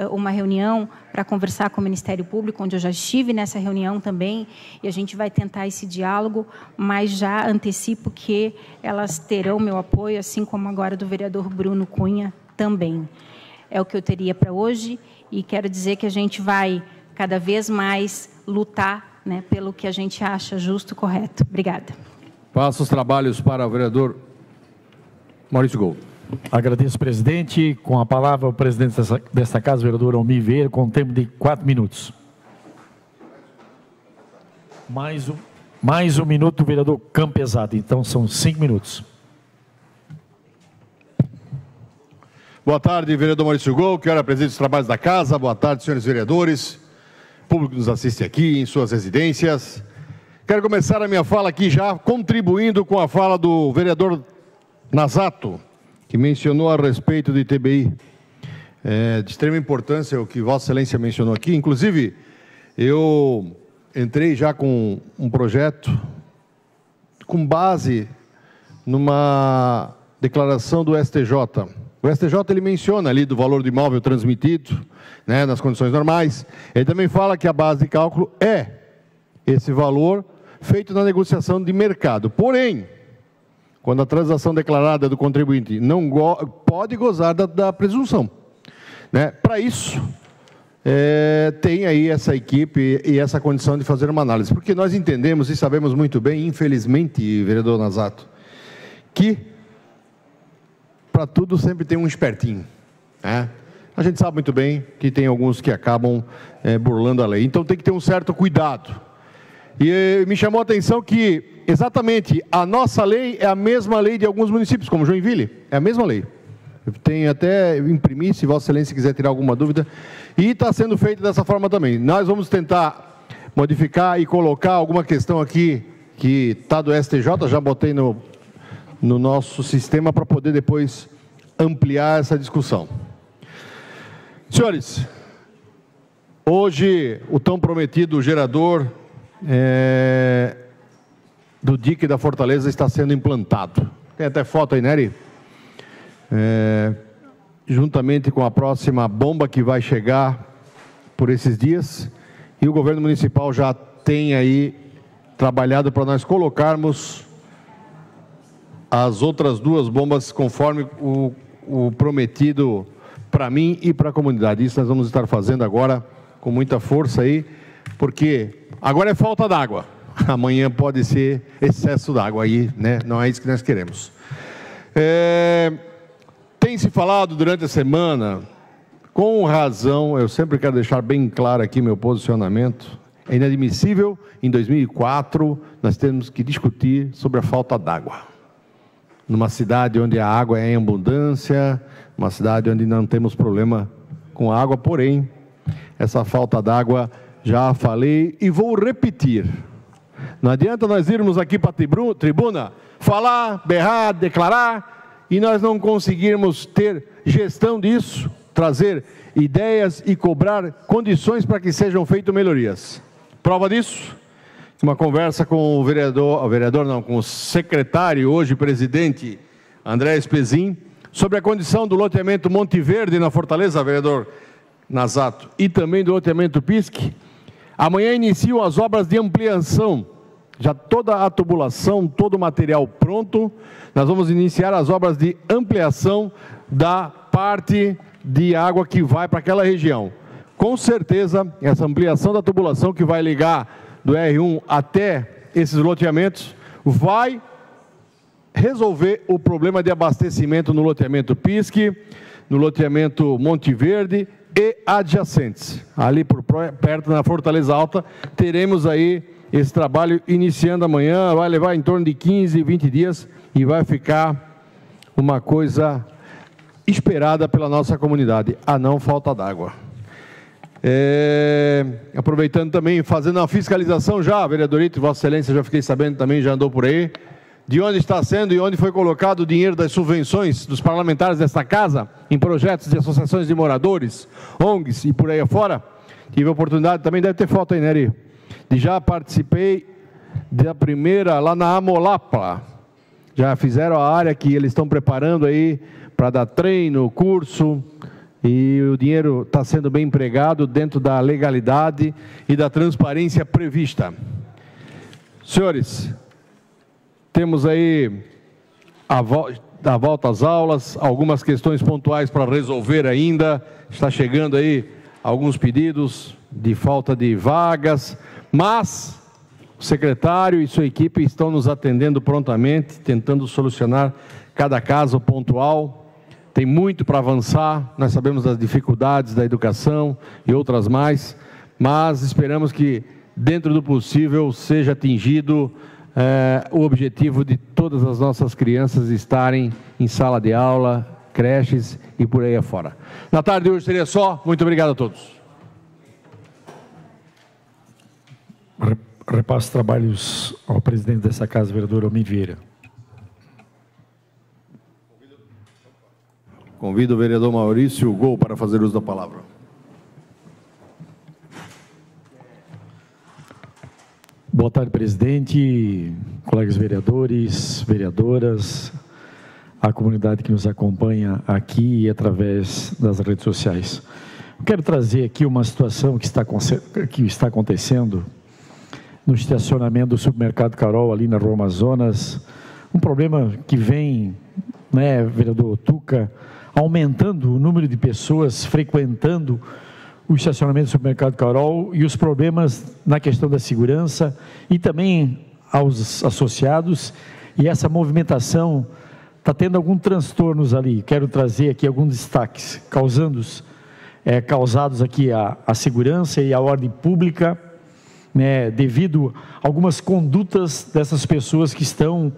uma reunião para conversar com o Ministério Público, onde eu já estive nessa reunião também, e a gente vai tentar esse diálogo, mas já antecipo que elas terão meu apoio, assim como agora do vereador Bruno Cunha também. É o que eu teria para hoje, e quero dizer que a gente vai cada vez mais lutar, né, pelo que a gente acha justo e correto. Obrigada. Passo os trabalhos para o vereador Maurício Gol. Agradeço, presidente. Com a palavra, o presidente desta casa, o vereador Almir Vieira, com um tempo de 4 minutos. Mais um minuto, o vereador Campesado. Então, são 5 minutos. Boa tarde, vereador Maurício Gol, que hora preside os trabalhos da casa. Boa tarde, senhores vereadores, público que nos assiste aqui em suas residências. Quero começar a minha fala aqui já contribuindo com a fala do vereador Nazato, que mencionou a respeito de TBI. De extrema importância o que Vossa Excelência mencionou aqui. Inclusive, eu entrei já com um projeto com base numa declaração do STJ. O STJ ele menciona ali do valor do imóvel transmitido, né, nas condições normais. Ele também fala que a base de cálculo é esse valor feito na negociação de mercado. Porém, quando a transação declarada do contribuinte não pode gozar da presunção, né? Para isso, tem aí essa equipe e essa condição de fazer uma análise. Porque nós entendemos e sabemos muito bem, infelizmente, vereador Nazato, que para tudo sempre tem um espertinho, né? a gente sabe muito bem que tem alguns que acabam burlando a lei. Então tem que ter um certo cuidado. E me chamou a atenção que exatamente a nossa lei é a mesma lei de alguns municípios, como Joinville, é a mesma lei. Eu tenho até imprimir, se Vossa Excelência quiser tirar alguma dúvida. E está sendo feito dessa forma também. Nós vamos tentar modificar e colocar alguma questão aqui que está do STJ, já botei no nosso sistema para poder depois ampliar essa discussão. Senhores, hoje o tão prometido gerador do dique da Fortaleza está sendo implantado. Tem até foto aí, Nery? Juntamente com a próxima bomba que vai chegar por esses dias, e o governo municipal já tem aí trabalhado para nós colocarmos as outras 2 bombas conforme o prometido para mim e para a comunidade. Isso nós vamos estar fazendo agora com muita força aí, porque agora é falta d'água, amanhã pode ser excesso d'água aí, né? Não é isso que nós queremos. Tem se falado durante a semana, com razão, eu sempre quero deixar bem claro aqui meu posicionamento, é inadmissível, em 2004, nós temos que discutir sobre a falta d'água. Numa cidade onde a água é em abundância, uma cidade onde não temos problema com água, porém, essa falta d'água, já falei e vou repetir. Não adianta nós irmos aqui para a tribuna, falar, berrar, declarar, e nós não conseguirmos ter gestão disso, trazer ideias e cobrar condições para que sejam feitas melhorias. Prova disso, uma conversa com com o secretário, hoje presidente, André Espezin, sobre a condição do loteamento Monte Verde na Fortaleza, vereador Nazato, e também do loteamento Pisque. Amanhã iniciam as obras de ampliação, já toda a tubulação, todo o material pronto. Nós vamos iniciar as obras de ampliação da parte de água que vai para aquela região. Com certeza, essa ampliação da tubulação que vai ligar do R1 até esses loteamentos vai resolver o problema de abastecimento no loteamento Pisque, no loteamento Monte Verde e adjacentes. Ali por perto, na Fortaleza Alta, teremos aí esse trabalho iniciando amanhã, vai levar em torno de 15, 20 dias e vai ficar uma coisa esperada pela nossa comunidade, a não falta d'água. Aproveitando também, fazendo a fiscalização já, vereadorito, Vossa Excelência, já fiquei sabendo também, já andou por aí, de onde está sendo e onde foi colocado o dinheiro das subvenções dos parlamentares desta casa, em projetos de associações de moradores, ONGs e por aí afora. Tive a oportunidade, também deve ter foto aí, Nery, de já participei da primeira, lá na Amolapa, já fizeram a área que eles estão preparando aí, para dar treino, curso, e o dinheiro está sendo bem empregado dentro da legalidade e da transparência prevista. Senhores, temos aí a volta às aulas, algumas questões pontuais para resolver ainda, está chegando aí alguns pedidos de falta de vagas, mas o secretário e sua equipe estão nos atendendo prontamente, tentando solucionar cada caso pontual. Tem muito para avançar, nós sabemos das dificuldades da educação e outras mais, mas esperamos que, dentro do possível, seja atingido o objetivo de todas as nossas crianças estarem em sala de aula, creches e por aí afora. Na tarde de hoje seria só. Muito obrigado a todos. Repasso trabalhos ao presidente dessa casa, vereador Almir Vieira. Convido o vereador Maurício Gol para fazer uso da palavra. Boa tarde, presidente, colegas vereadores, vereadoras, a comunidade que nos acompanha aqui e através das redes sociais. Eu quero trazer aqui uma situação que está acontecendo no estacionamento do supermercado Carol, ali na Rua Amazonas. Um problema que vem, né, vereador Tuca, aumentando o número de pessoas frequentando o estacionamento do supermercado Carol e os problemas na questão da segurança e também aos associados, e essa movimentação está tendo alguns transtornos ali. Quero trazer aqui alguns destaques, causando causados aqui à segurança e à ordem pública, né, devido a algumas condutas dessas pessoas que estão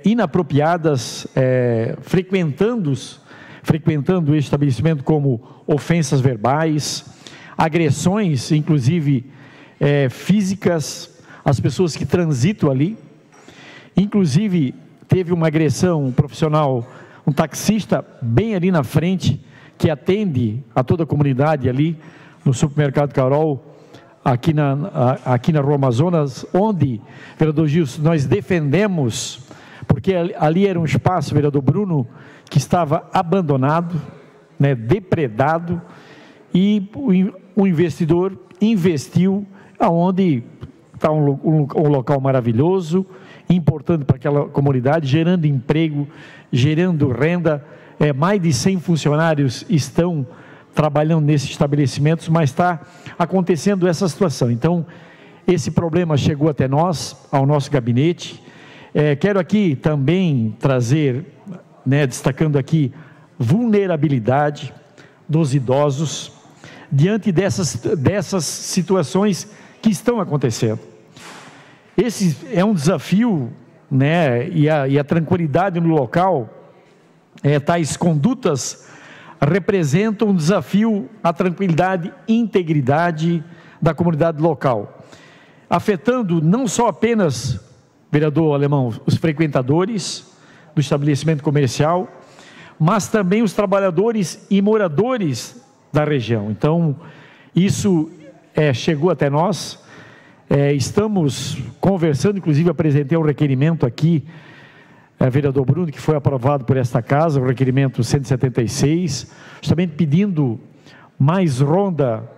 inapropriadas, frequentando o estabelecimento, como ofensas verbais, agressões, inclusive físicas, às pessoas que transitam ali. Inclusive, teve uma agressão, um profissional, um taxista, bem ali na frente, que atende a toda a comunidade ali, no supermercado Carol, aqui na Rua Amazonas, onde, vereador Gilson, nós defendemos, porque ali era um espaço, vereador Bruno, que estava abandonado, né, depredado, e o investidor investiu aonde está um local maravilhoso, importante para aquela comunidade, gerando emprego, gerando renda. Mais de 100 funcionários estão trabalhando nesses estabelecimentos, mas está acontecendo essa situação. Então, esse problema chegou até nós, ao nosso gabinete. Quero aqui também trazer, né, destacando aqui, vulnerabilidade dos idosos diante dessas situações que estão acontecendo. Esse é um desafio, né, e a tranquilidade no local, tais condutas representam um desafio à tranquilidade e integridade da comunidade local, afetando não só apenas, vereador Alemão, os frequentadores do estabelecimento comercial, mas também os trabalhadores e moradores da região. Então, isso chegou até nós, estamos conversando, inclusive apresentei um requerimento aqui, vereador Bruno, que foi aprovado por esta casa, o requerimento 176, justamente pedindo mais ronda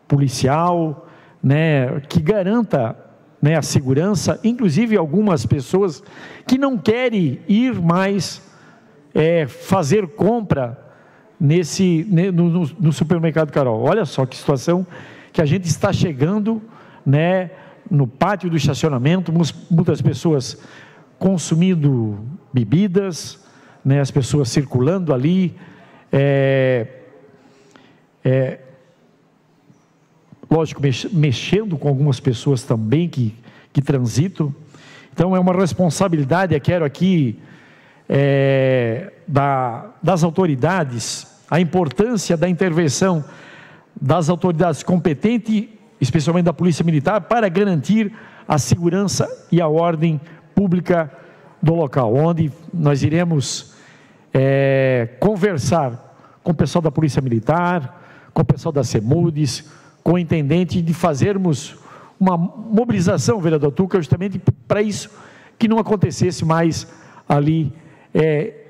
policial, né, que garanta, né, a segurança, inclusive algumas pessoas que não querem ir mais fazer compra no supermercado Carol. Olha só que situação que a gente está chegando, né, no pátio do estacionamento, muitas pessoas consumindo bebidas, né, as pessoas circulando ali, lógico, mexendo com algumas pessoas também que transitam. Então, é uma responsabilidade, eu quero aqui, das autoridades, a importância da intervenção das autoridades competentes, especialmente da Polícia Militar, para garantir a segurança e a ordem pública do local, onde nós iremos conversar com o pessoal da Polícia Militar, com o pessoal da CEMUDES, com o intendente, de fazermos uma mobilização, vereador Tuca, justamente para isso, que não acontecesse mais ali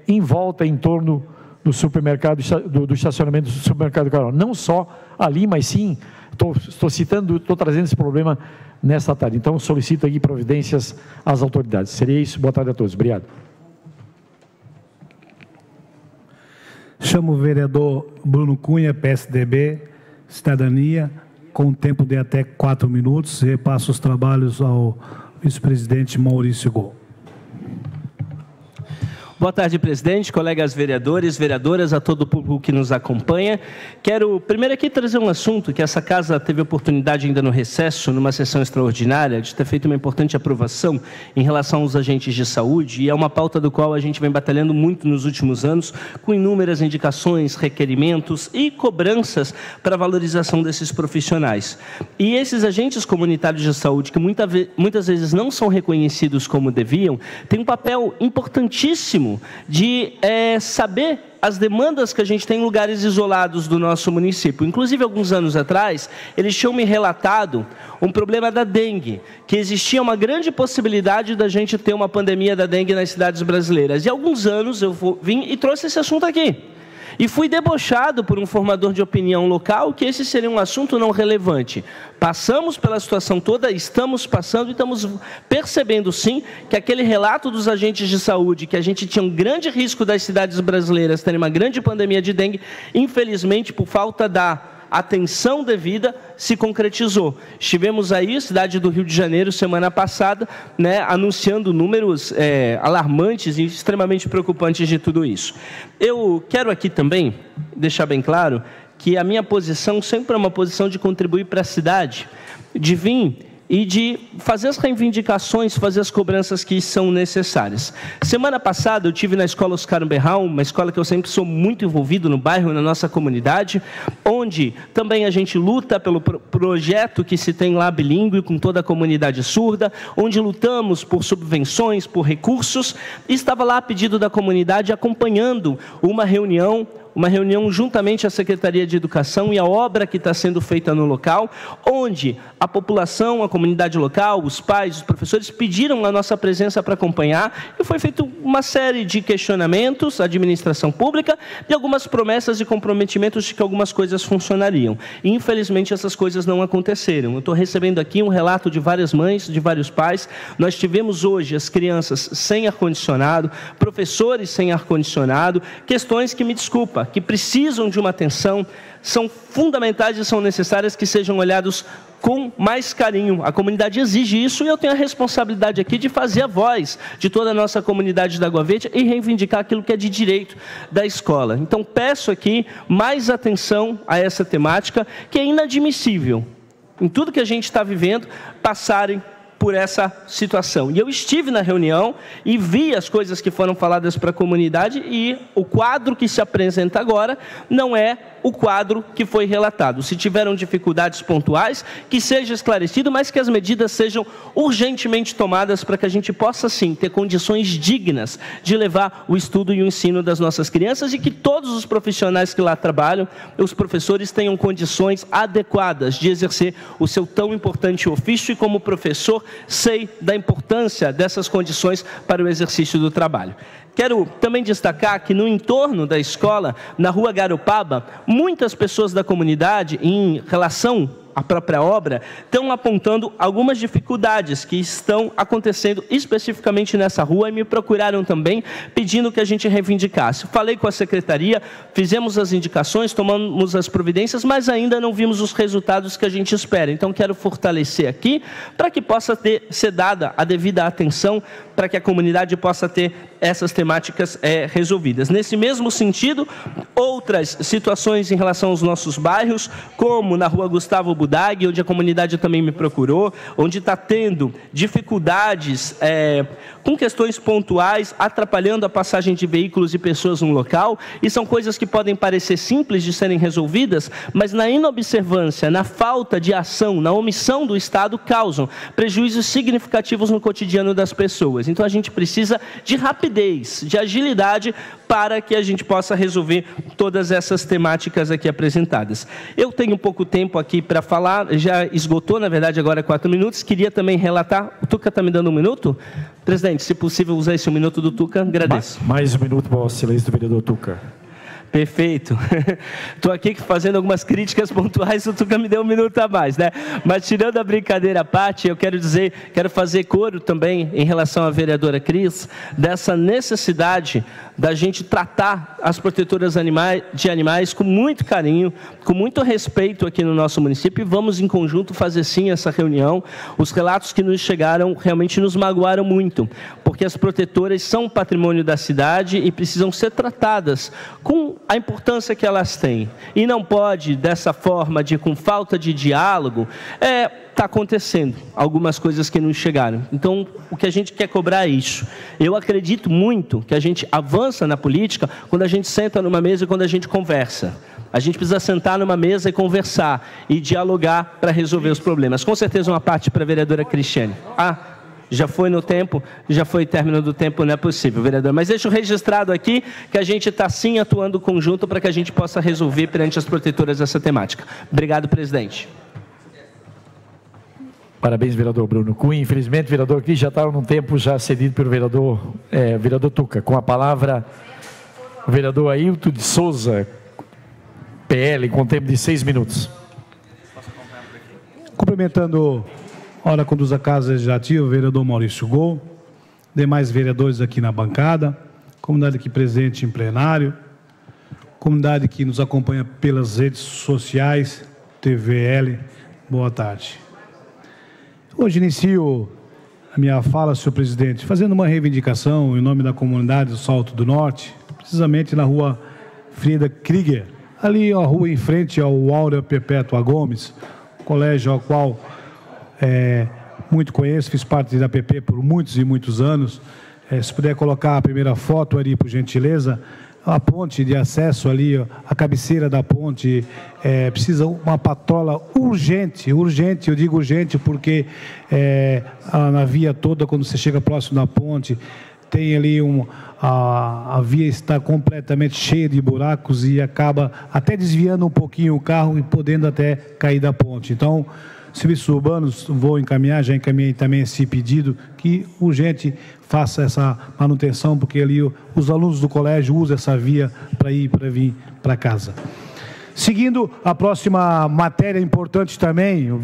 em volta, em torno do supermercado, do estacionamento do supermercado Carol. Não só ali, mas sim, estou trazendo esse problema nesta tarde. Então, solicito aqui providências às autoridades. Seria isso. Boa tarde a todos. Obrigado. Chamo o vereador Bruno Cunha, PSDB, Cidadania, com tempo de até 4 minutos. Repasso os trabalhos ao vice-presidente Maurício Gol. Boa tarde, presidente, colegas vereadores, vereadoras, a todo o público que nos acompanha. Quero primeiro aqui trazer um assunto que essa casa teve a oportunidade ainda no recesso, numa sessão extraordinária, de ter feito uma importante aprovação em relação aos agentes de saúde, e é uma pauta do qual a gente vem batalhando muito nos últimos anos, com inúmeras indicações, requerimentos e cobranças para a valorização desses profissionais. E esses agentes comunitários de saúde, que muitas vezes não são reconhecidos como deviam, têm um papel importantíssimo de saber as demandas que a gente tem em lugares isolados do nosso município. Inclusive, alguns anos atrás, eles tinham me relatado um problema da dengue, que existia uma grande possibilidade da gente ter uma pandemia da dengue nas cidades brasileiras. E há alguns anos eu vim e trouxe esse assunto aqui. E fui debochado por um formador de opinião local que esse seria um assunto não relevante. Passamos pela situação toda, estamos passando e estamos percebendo sim que aquele relato dos agentes de saúde, que a gente tinha um grande risco das cidades brasileiras terem uma grande pandemia de dengue, infelizmente por falta da atenção devida, se concretizou. Estivemos aí, cidade do Rio de Janeiro, semana passada, né, anunciando números alarmantes e extremamente preocupantes de tudo isso. Eu quero aqui também deixar bem claro que a minha posição sempre é uma posição de contribuir para a cidade, de vir e de fazer as reivindicações, fazer as cobranças que são necessárias. Semana passada eu tive na escola Oscar Berral, uma escola que eu sempre sou muito envolvido no bairro, na nossa comunidade, onde também a gente luta pelo projeto que se tem lá bilíngue com toda a comunidade surda, onde lutamos por subvenções, por recursos, e estava lá a pedido da comunidade acompanhando uma reunião juntamente à Secretaria de Educação e a obra que está sendo feita no local, onde a população, a comunidade local, os pais, os professores pediram a nossa presença para acompanhar e foi feita uma série de questionamentos à administração pública e algumas promessas e comprometimentos de que algumas coisas funcionariam. E, infelizmente, essas coisas não aconteceram. Eu estou recebendo aqui um relato de várias mães, de vários pais. Nós tivemos hoje as crianças sem ar-condicionado, professores sem ar-condicionado, questões que, me desculpa, que precisam de uma atenção, são fundamentais e são necessárias que sejam olhados com mais carinho. A comunidade exige isso e eu tenho a responsabilidade aqui de fazer a voz de toda a nossa comunidade da Água Verde e reivindicar aquilo que é de direito da escola. Então peço aqui mais atenção a essa temática, que é inadmissível, em tudo que a gente está vivendo, passarem por essa situação. E eu estive na reunião e vi as coisas que foram faladas para a comunidade e o quadro que se apresenta agora não é o quadro que foi relatado. Se tiveram dificuldades pontuais, que seja esclarecido, mas que as medidas sejam urgentemente tomadas para que a gente possa, sim, ter condições dignas de levar o estudo e o ensino das nossas crianças e que todos os profissionais que lá trabalham, os professores, tenham condições adequadas de exercer o seu tão importante ofício e, como professor, sei da importância dessas condições para o exercício do trabalho. Quero também destacar que no entorno da escola, na rua Garopaba, muitas pessoas da comunidade, em relação à própria obra, estão apontando algumas dificuldades que estão acontecendo especificamente nessa rua e me procuraram também pedindo que a gente reivindicasse. Falei com a secretaria, fizemos as indicações, tomamos as providências, mas ainda não vimos os resultados que a gente espera. Então quero fortalecer aqui para que possa ser dada a devida atenção, para que a comunidade possa ter essas temáticas resolvidas. Nesse mesmo sentido, outras situações em relação aos nossos bairros, como na rua Gustavo Budag, onde a comunidade também me procurou, onde está tendo dificuldades com questões pontuais, atrapalhando a passagem de veículos e pessoas no local, e são coisas que podem parecer simples de serem resolvidas, mas na inobservância, na falta de ação, na omissão do Estado, causam prejuízos significativos no cotidiano das pessoas. Então a gente precisa de rapidez, de agilidade, para que a gente possa resolver todas essas temáticas aqui apresentadas. Eu tenho pouco tempo aqui para falar, já esgotou, na verdade, agora 4 minutos. Queria também relatar... O Tuca está me dando 1 minuto? Presidente, se possível, usar esse 1 minuto do Tuca, agradeço. Mais 1 minuto para o excelência do vereador Tuca. Perfeito. Estou aqui fazendo algumas críticas pontuais, o Tuca me deu 1 minuto a mais, né? Mas tirando a brincadeira à parte, eu quero fazer coro também em relação à vereadora Cris, dessa necessidade da gente tratar as protetoras de animais com muito carinho, com muito respeito aqui no nosso município, e vamos em conjunto fazer sim essa reunião. Os relatos que nos chegaram realmente nos magoaram muito, porque as protetoras são um da cidade e precisam ser tratadas com a importância que elas têm. E não pode, dessa forma, com falta de diálogo, está acontecendo algumas coisas que nos chegaram. Então, o que a gente quer cobrar é isso. Eu acredito muito que a gente avança na política quando a gente senta numa mesa e quando a gente conversa. A gente precisa sentar numa mesa e conversar e dialogar para resolver os problemas. Com certeza uma parte para a vereadora Cristiane. Já foi no tempo, já foi término do tempo, não é possível, vereador. Mas deixo registrado aqui que a gente está sim atuando conjunto para que a gente possa resolver perante as protetoras essa temática. Obrigado, presidente. Parabéns, vereador Bruno Cunha. Infelizmente, vereador Cris já estava num tempo já cedido pelo vereador Tuca. Com a palavra, o vereador Ailton de Souza, PL, com tempo de 6 minutos. Cumprimentando a hora conduz a Casa Legislativa, o vereador Maurício Gol, demais vereadores aqui na bancada, comunidade aqui presente em plenário, comunidade que nos acompanha pelas redes sociais, TVL, boa tarde. Hoje inicio a minha fala, senhor presidente, fazendo uma reivindicação em nome da comunidade do Salto do Norte, precisamente na rua Frida Krieger, ali a rua em frente ao Áurea Perpétua Gomes, colégio ao qual muito conheço, fiz parte da PP por muitos e muitos anos. Se puder colocar a primeira foto ali, por gentileza, a ponte de acesso ali, a cabeceira da ponte, precisa uma patrola urgente, eu digo urgente porque na via toda, quando você chega próximo da ponte, tem ali a via está completamente cheia de buracos e acaba até desviando um pouquinho o carro e podendo até cair da ponte. Então, serviços urbanos, vou encaminhar, já encaminhei também esse pedido, que urgente faça essa manutenção, porque ali os alunos do colégio usam essa via para vir para casa. Seguindo, a próxima matéria importante também, o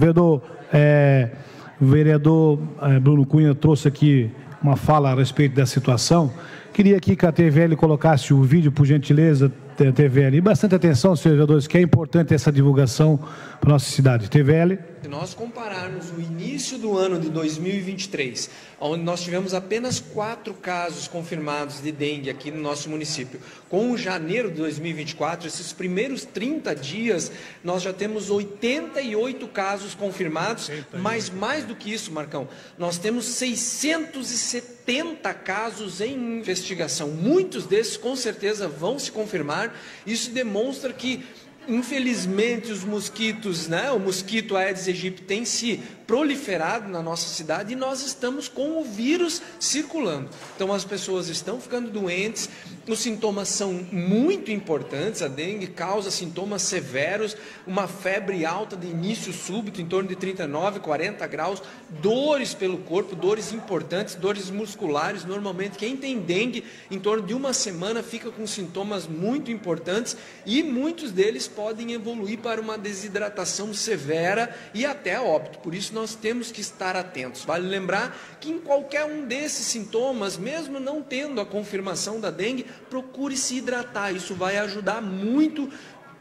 vereador Bruno Cunha trouxe aqui uma fala a respeito da situação. Queria aqui que a TVL colocasse o vídeo, por gentileza, TVL. E bastante atenção, senhores vereadores, que é importante essa divulgação para a nossa cidade. TVL. Se nós compararmos o início do ano de 2023, onde nós tivemos apenas 4 casos confirmados de dengue aqui no nosso município, com o janeiro de 2024, esses primeiros 30 dias, nós já temos 88 casos confirmados, mas mais do que isso, Marcão, nós temos 670 casos em investigação. Muitos desses, com certeza, vão se confirmar. Isso demonstra que, infelizmente, os mosquitos, o mosquito Aedes aegypti tem se proliferado na nossa cidade e nós estamos com o vírus circulando. Então as pessoas estão ficando doentes, os sintomas são muito importantes, a dengue causa sintomas severos, uma febre alta de início súbito, em torno de 39, 40 graus, dores pelo corpo, dores importantes, dores musculares. Normalmente quem tem dengue, em torno de uma semana, fica com sintomas muito importantes e muitos deles podem evoluir para uma desidratação severa e até óbito. Por isso nós temos que estar atentos. Vale lembrar que em qualquer um desses sintomas, mesmo não tendo a confirmação da dengue, procure se hidratar. Isso vai ajudar muito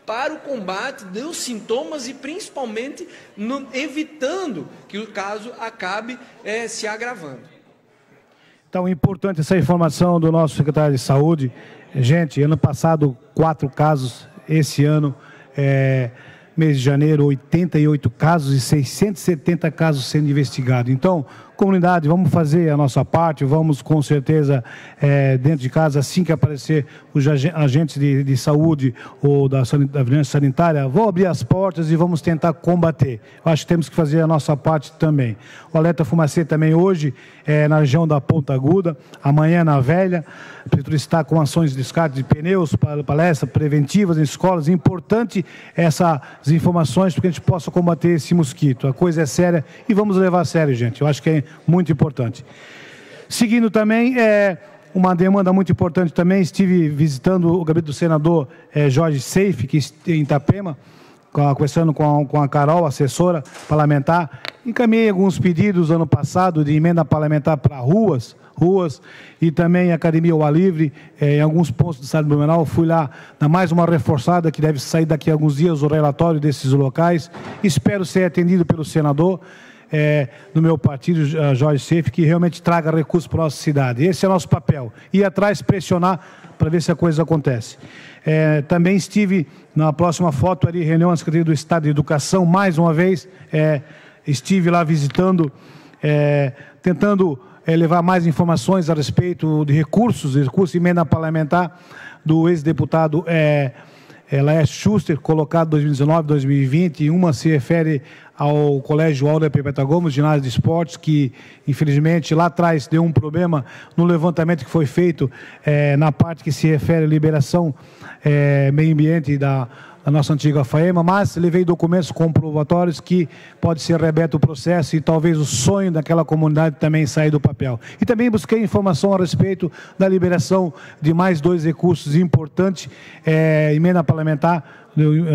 para o combate dos sintomas e principalmente evitando que o caso acabe se agravando. Então, importante essa informação do nosso secretário de Saúde. Gente, ano passado 4 casos, esse ano mês de janeiro, 88 casos e 670 casos sendo investigados. Então, comunidade, vamos fazer a nossa parte, vamos com certeza dentro de casa, assim que aparecer os agentes de saúde ou da vigilância sanitária, vão abrir as portas e vamos tentar combater. Eu acho que temos que fazer a nossa parte também. O Alerta Fumacê também hoje na região da Ponta Aguda, amanhã na Velha. A Prefeitura está com ações de descarte de pneus, palestras preventivas em escolas. É importante essas informações para que a gente possa combater esse mosquito. A coisa é séria e vamos levar a sério, gente. Eu acho que é muito importante. Seguindo também, uma demanda muito importante também, estive visitando o gabinete do senador Jorge Seife, que em Itapema, conversando com a Carol, assessora parlamentar. Encaminhei alguns pedidos ano passado de emenda parlamentar para ruas e também Academia ao Ar Livre, em alguns pontos do estado de Blumenau. Fui lá dar mais uma reforçada, que deve sair daqui a alguns dias o relatório desses locais. Espero ser atendido pelo senador do meu partido, Jorge Seife, que realmente traga recursos para a nossa cidade. Esse é o nosso papel, ir atrás, pressionar para ver se a coisa acontece. Também estive, na próxima foto ali, reunião na Secretaria do Estado de Educação, mais uma vez, estive lá visitando, tentando levar mais informações a respeito de recursos de emenda parlamentar do ex-deputado Laércio Schuster, colocado em 2019, 2020, uma se refere ao Colégio Áurea Perpétua Gomes, ginásio de esportes, que infelizmente lá atrás deu um problema no levantamento que foi feito na parte que se refere à liberação meio ambiente da nossa antiga FAEMA, mas levei documentos comprovatórios que pode ser reaberto o processo e talvez o sonho daquela comunidade também saia do papel. E também busquei informação a respeito da liberação de mais 2 recursos importantes, emenda parlamentar,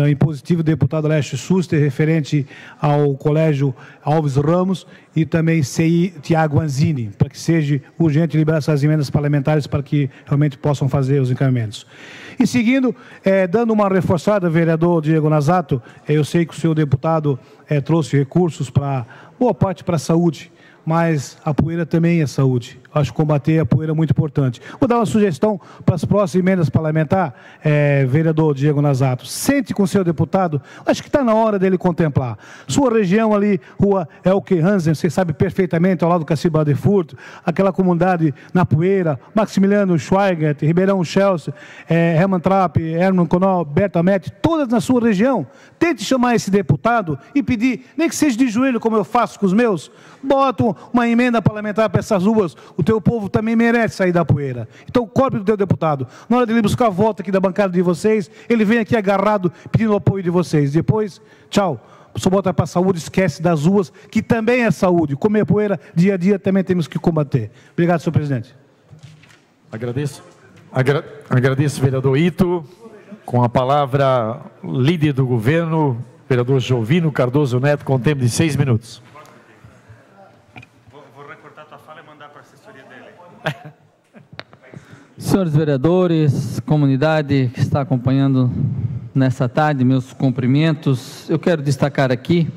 impositivo do deputado Laércio Schuster, referente ao Colégio Alves Ramos, e também CI Tiago Anzini, para que seja urgente liberar essas emendas parlamentares para que realmente possam fazer os encaminhamentos. E seguindo, dando uma reforçada, vereador Diego Nazato, eu sei que o senhor deputado trouxe recursos para boa parte para a saúde, mas a poeira também é saúde. Acho que combater a poeira é muito importante. Vou dar uma sugestão para as próximas emendas parlamentares, vereador Diego Nazato. Sente com o seu deputado, acho que está na hora dele contemplar. Sua região ali, rua Elke Hansen, você sabe perfeitamente, ao lado do Cacique Badefurto, aquela comunidade na poeira, Maximiliano Schweigert, Ribeirão Chelsea, Hermann Trapp, Hermann Conol, Berta Mett, todas na sua região. Tente chamar esse deputado e pedir, nem que seja de joelho, como eu faço com os meus, boto uma emenda parlamentar para essas ruas. O teu povo também merece sair da poeira. Então, cobre do teu deputado. Na hora de ele buscar voto aqui da bancada de vocês, ele vem aqui agarrado pedindo o apoio de vocês. Depois, tchau. Só bota para a saúde, esquece das ruas, que também é saúde. Comer poeira, dia a dia, também temos que combater. Obrigado, senhor presidente. Agradeço, vereador Ito. Com a palavra, líder do governo, vereador Jovino Cardoso Neto, com tempo de 6 minutos. Vou recortar tua fala e mandar para a assessoria dele. Senhores vereadores, comunidade que está acompanhando nessa tarde, meus cumprimentos. Eu quero destacar aqui,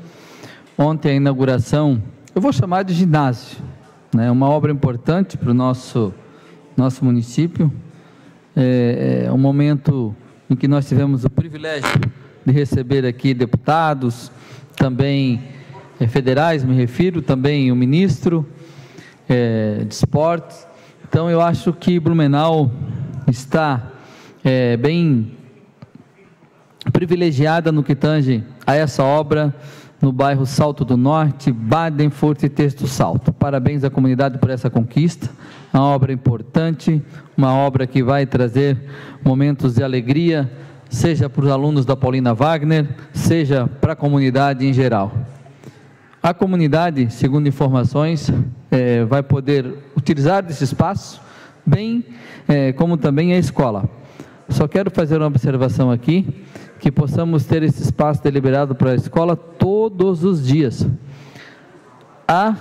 ontem a inauguração, eu vou chamar de ginásio, né? Uma obra importante para o nosso município. É um momento em que nós tivemos o privilégio de receber aqui deputados, também federais, me refiro, também o ministro de esportes. Então, eu acho que Blumenau está bem privilegiada no que tange a essa obra no bairro Salto do Norte, Badenfurt e Texto Salto. Parabéns à comunidade por essa conquista, uma obra importante, uma obra que vai trazer momentos de alegria, seja para os alunos da Paulina Wagner, seja para a comunidade em geral. A comunidade, segundo informações, vai poder utilizar desse espaço, bem como também a escola. Só quero fazer uma observação aqui, que possamos ter esse espaço deliberado para a escola todos os dias. Há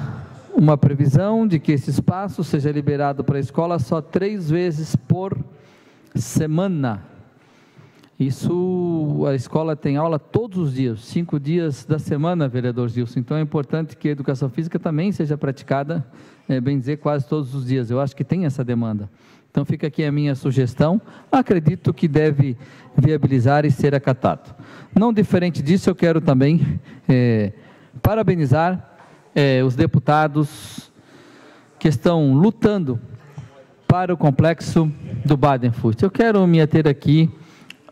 uma previsão de que esse espaço seja liberado para a escola só 3 vezes por semana. Isso, a escola tem aula todos os dias, 5 dias da semana, vereador Gilson. Então é importante que a educação física também seja praticada, bem dizer, quase todos os dias. Eu acho que tem essa demanda. Então fica aqui a minha sugestão, acredito que deve viabilizar e ser acatado. Não diferente disso, eu quero também parabenizar os deputados que estão lutando para o complexo do Badenfurt. Eu quero me ater aqui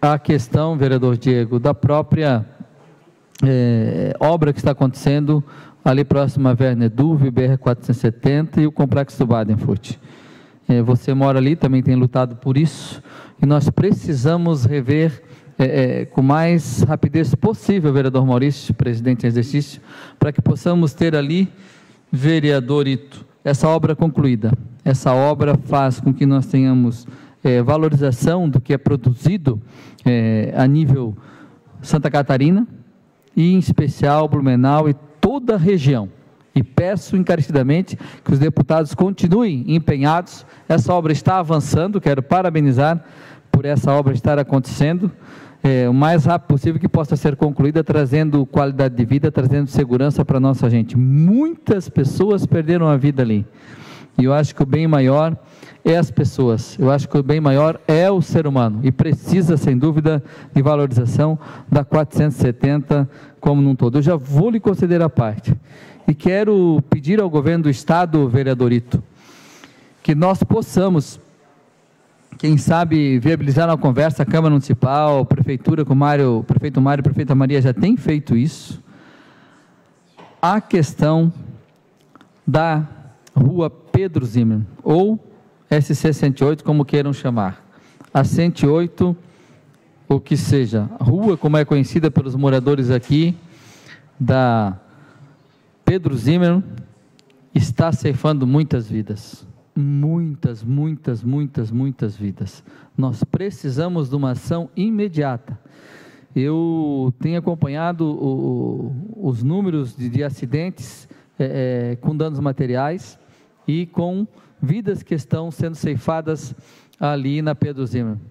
à questão, vereador Diego, da própria obra que está acontecendo ali próximo a Werner Duve, BR-470 e o complexo do Badenfurt. Você mora ali, também tem lutado por isso, e nós precisamos rever com mais rapidez possível, vereador Maurício, presidente em exercício, para que possamos ter ali, vereador Ito, essa obra concluída. Essa obra faz com que nós tenhamos valorização do que é produzido a nível Santa Catarina, e em especial Blumenau e toda a região. E peço encarecidamente que os deputados continuem empenhados. Essa obra está avançando, quero parabenizar por essa obra estar acontecendo, o mais rápido possível que possa ser concluída, trazendo qualidade de vida, trazendo segurança para a nossa gente. Muitas pessoas perderam a vida ali. E eu acho que o bem maior é as pessoas. Eu acho que o bem maior é o ser humano. E precisa, sem dúvida, de valorização da 470 como num todo. Eu já vou lhe conceder a parte. E quero pedir ao governo do Estado, vereador Ito, que nós possamos, quem sabe, viabilizar uma conversa, a Câmara Municipal, a Prefeitura, com o prefeito Mário e a prefeita Maria já tem feito isso, a questão da rua Pedro Zimmermann, ou SC 108, como queiram chamar. A 108, ou que seja, a rua, como é conhecida pelos moradores aqui, da Pedro Zimmermann, está ceifando muitas vidas. Muitas vidas. Nós precisamos de uma ação imediata. Eu tenho acompanhado os números de acidentes com danos materiais e com vidas que estão sendo ceifadas ali na Pedro Zimmermann.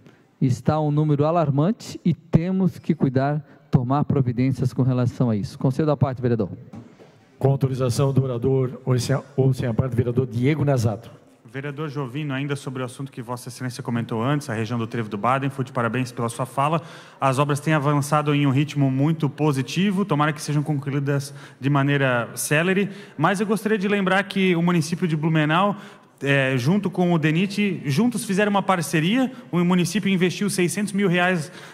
Está um número alarmante e temos que cuidar, tomar providências com relação a isso. Concedo a parte, vereador. Com autorização do orador, ou sem a parte do vereador Diego Nazato. Vereador Jovino, ainda sobre o assunto que Vossa Excelência comentou antes, a região do Trevo do Badenfurt, parabéns pela sua fala. As obras têm avançado em um ritmo muito positivo, tomara que sejam concluídas de maneira célere, mas eu gostaria de lembrar que o município de Blumenau, junto com o DENIT, juntos fizeram uma parceria. O município investiu R$600 mil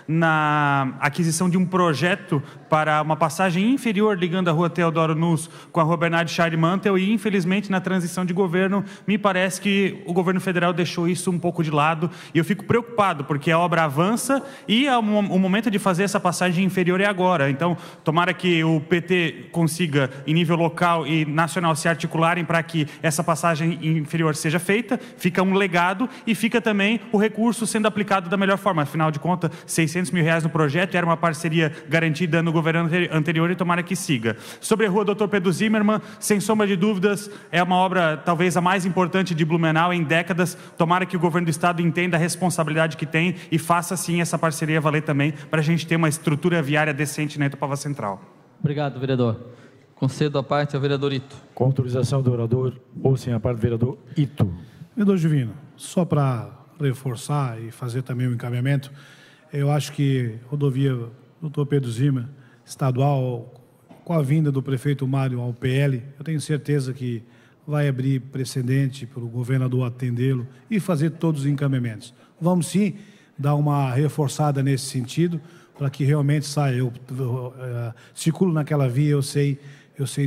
na aquisição de um projeto para uma passagem inferior ligando a rua Teodoro Nuss com a rua Bernard Scheidmantel, e infelizmente na transição de governo me parece que o governo federal deixou isso um pouco de lado, e eu fico preocupado porque a obra avança e o momento de fazer essa passagem inferior é agora. Então tomara que o PT consiga em nível local e nacional se articularem para que essa passagem inferior seja feita, fica um legado e fica também o recurso sendo aplicado da melhor forma. Afinal de contas, R$600 mil no projeto, era uma parceria garantida no governo anterior e tomara que siga. Sobre a rua Dr. Pedro Zimmermann, sem sombra de dúvidas, é uma obra talvez a mais importante de Blumenau em décadas. Tomara que o governo do estado entenda a responsabilidade que tem e faça sim essa parceria valer também para a gente ter uma estrutura viária decente na Itupava Central. Obrigado, vereador. Concedo a parte ao vereador Ito. Com autorização do orador, ouçam a parte do vereador Ito. Vereador Jovino, só para reforçar e fazer também um encaminhamento, eu acho que rodovia Dr. Pedro Zimmermann, estadual, com a vinda do prefeito Mário ao PL, eu tenho certeza que vai abrir precedente para o governador atendê-lo e fazer todos os encaminhamentos. Vamos sim dar uma reforçada nesse sentido, para que realmente saia. Eu circulo naquela via, eu sei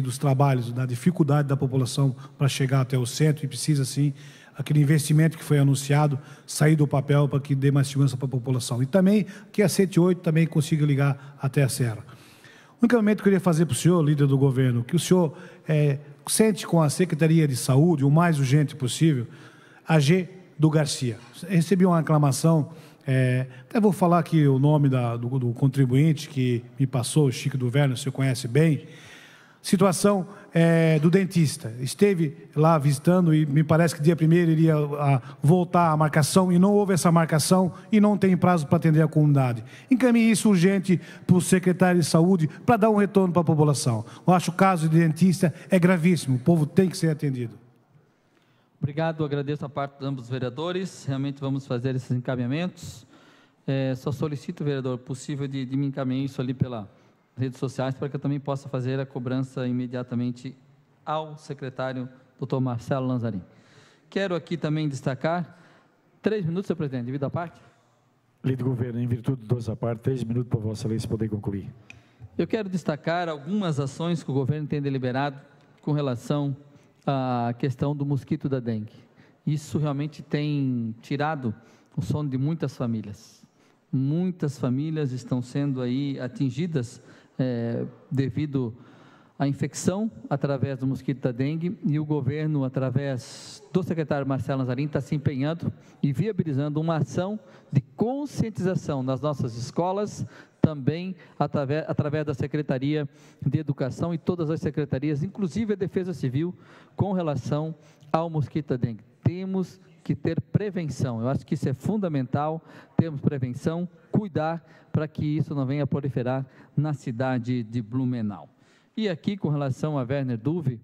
dos trabalhos, da dificuldade da população para chegar até o centro, e precisa sim aquele investimento que foi anunciado sair do papel para que dê mais segurança para a população. E também que a 108 também consiga ligar até a Serra. O encaminhamento que eu queria fazer para o senhor, líder do governo, que o senhor sente com a Secretaria de Saúde, o mais urgente possível, a G do Garcia. Recebi uma aclamação, até vou falar aqui o nome do contribuinte que me passou, o Chico do Verno, o senhor conhece bem. Situação do dentista. Esteve lá visitando e me parece que dia 1º iria voltar a marcação e não houve essa marcação e não tem prazo para atender a comunidade. Encaminhe isso urgente para o secretário de Saúde para dar um retorno para a população. Eu acho que o caso de dentista é gravíssimo, o povo tem que ser atendido. Obrigado, agradeço a parte de ambos os vereadores, realmente vamos fazer esses encaminhamentos. Só solicito, vereador, possível de me encaminhar isso ali pelas redes sociais, para que eu também possa fazer a cobrança imediatamente ao secretário, doutor Marcelo Lanzarin. Quero aqui também destacar, 3 minutos, senhor presidente, devido à parte. Líder do governo, em virtude dos à parte, 3 minutos para Vossa Excelência poder concluir. Eu quero destacar algumas ações que o governo tem deliberado com relação à questão do mosquito da dengue. Isso realmente tem tirado o sono de muitas famílias. Muitas famílias estão sendo aí atingidas devido à infecção através do mosquito da dengue, e o governo, através do secretário Marcelo Lanzarin, está se empenhando e viabilizando uma ação de conscientização nas nossas escolas, também através da Secretaria de Educação e todas as secretarias, inclusive a Defesa Civil, com relação ao mosquito da dengue. Temos que ter prevenção, eu acho que isso é fundamental, termos prevenção, cuidar para que isso não venha a proliferar na cidade de Blumenau. E aqui, com relação a Werner Duve,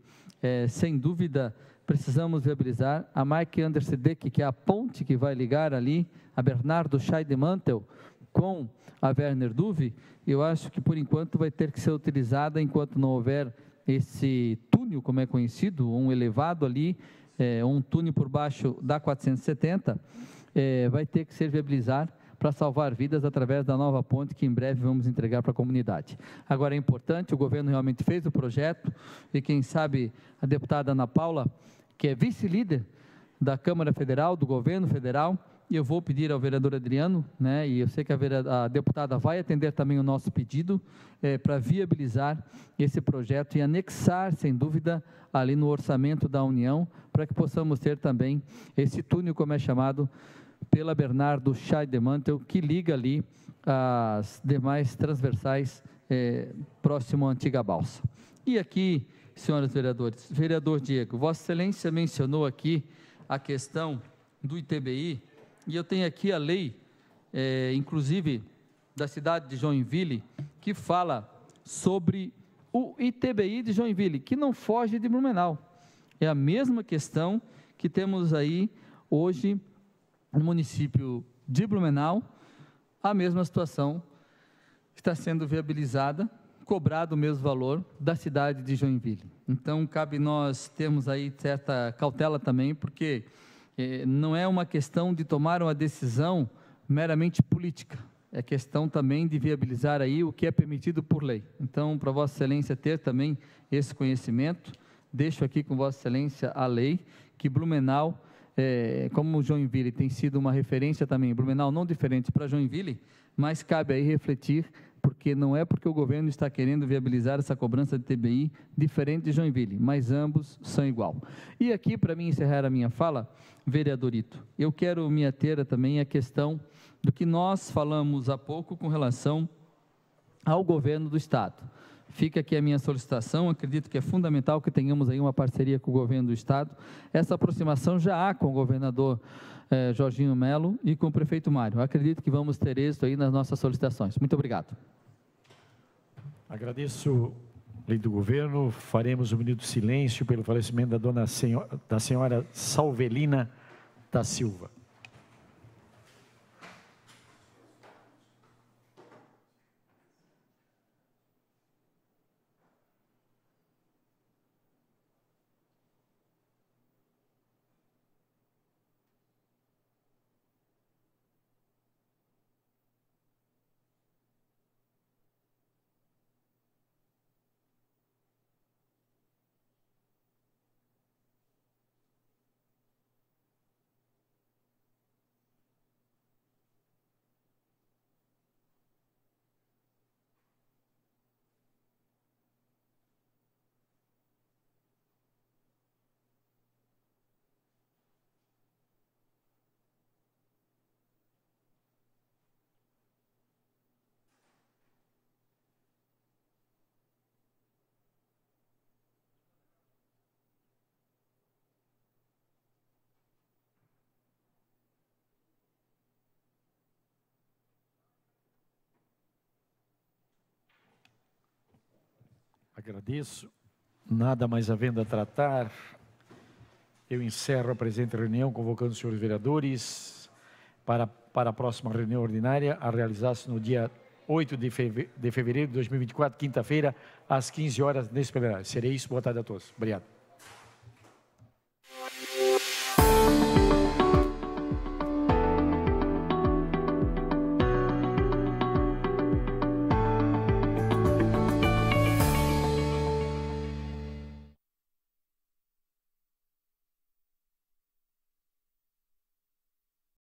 sem dúvida, precisamos viabilizar a Mike Andersedek, que é a ponte que vai ligar ali a Bernardo Scheidmantel com a Werner Duve. Eu acho que, por enquanto, vai ter que ser utilizada enquanto não houver esse túnel, como é conhecido, um elevado ali, um túnel por baixo da 470, vai ter que ser viabilizar para salvar vidas através da nova ponte que em breve vamos entregar para a comunidade. Agora é importante, o governo realmente fez o projeto e quem sabe a deputada Ana Paula, que é vice-líder da Câmara Federal, do governo federal, e eu vou pedir ao vereador Adriano, e eu sei que a deputada vai atender também o nosso pedido, para viabilizar esse projeto e anexar, sem dúvida, ali no orçamento da União, para que possamos ter também esse túnel, como é chamado, pela Bernardo Scheidmantel, que liga ali as demais transversais próximo à antiga balsa. E aqui, senhoras e vereadores, vereador Diego, Vossa Excelência mencionou aqui a questão do ITBI, e eu tenho aqui a lei, inclusive, da cidade de Joinville, que fala sobre o ITBI de Joinville, que não foge de Blumenau. É a mesma questão que temos aí hoje no município de Blumenau a mesma situação está sendo viabilizada, cobrado o mesmo valor da cidade de Joinville. Então, cabe nós termos aí certa cautela também, porque não é uma questão de tomar uma decisão meramente política, é questão também de viabilizar aí o que é permitido por lei. Então, para Vossa Excelência ter também esse conhecimento, deixo aqui com Vossa Excelência a lei, que Blumenau, como Joinville tem sido uma referência também, Blumenau não diferente para Joinville, mas cabe aí refletir, porque não é porque o governo está querendo viabilizar essa cobrança de TBI diferente de Joinville, mas ambos são igual. E aqui, para mim encerrar a minha fala, vereadorito, eu quero me ater também à questão do que nós falamos há pouco com relação ao governo do Estado. Fica aqui a minha solicitação, acredito que é fundamental que tenhamos aí uma parceria com o governo do Estado. Essa aproximação já há com o governador Jorginho Melo e com o prefeito Mário. Acredito que vamos ter êxito aí nas nossas solicitações. Muito obrigado. Agradeço, lei do governo. Faremos um minuto de silêncio pelo falecimento da senhora Salvelina da Silva. Agradeço. Nada mais havendo a tratar, eu encerro a presente reunião, convocando os senhores vereadores para a próxima reunião ordinária, a realizar-se no dia 8 de fevereiro de 2024, quinta-feira, às 15 horas, nesse plenário. Serei isso. Boa tarde a todos. Obrigado.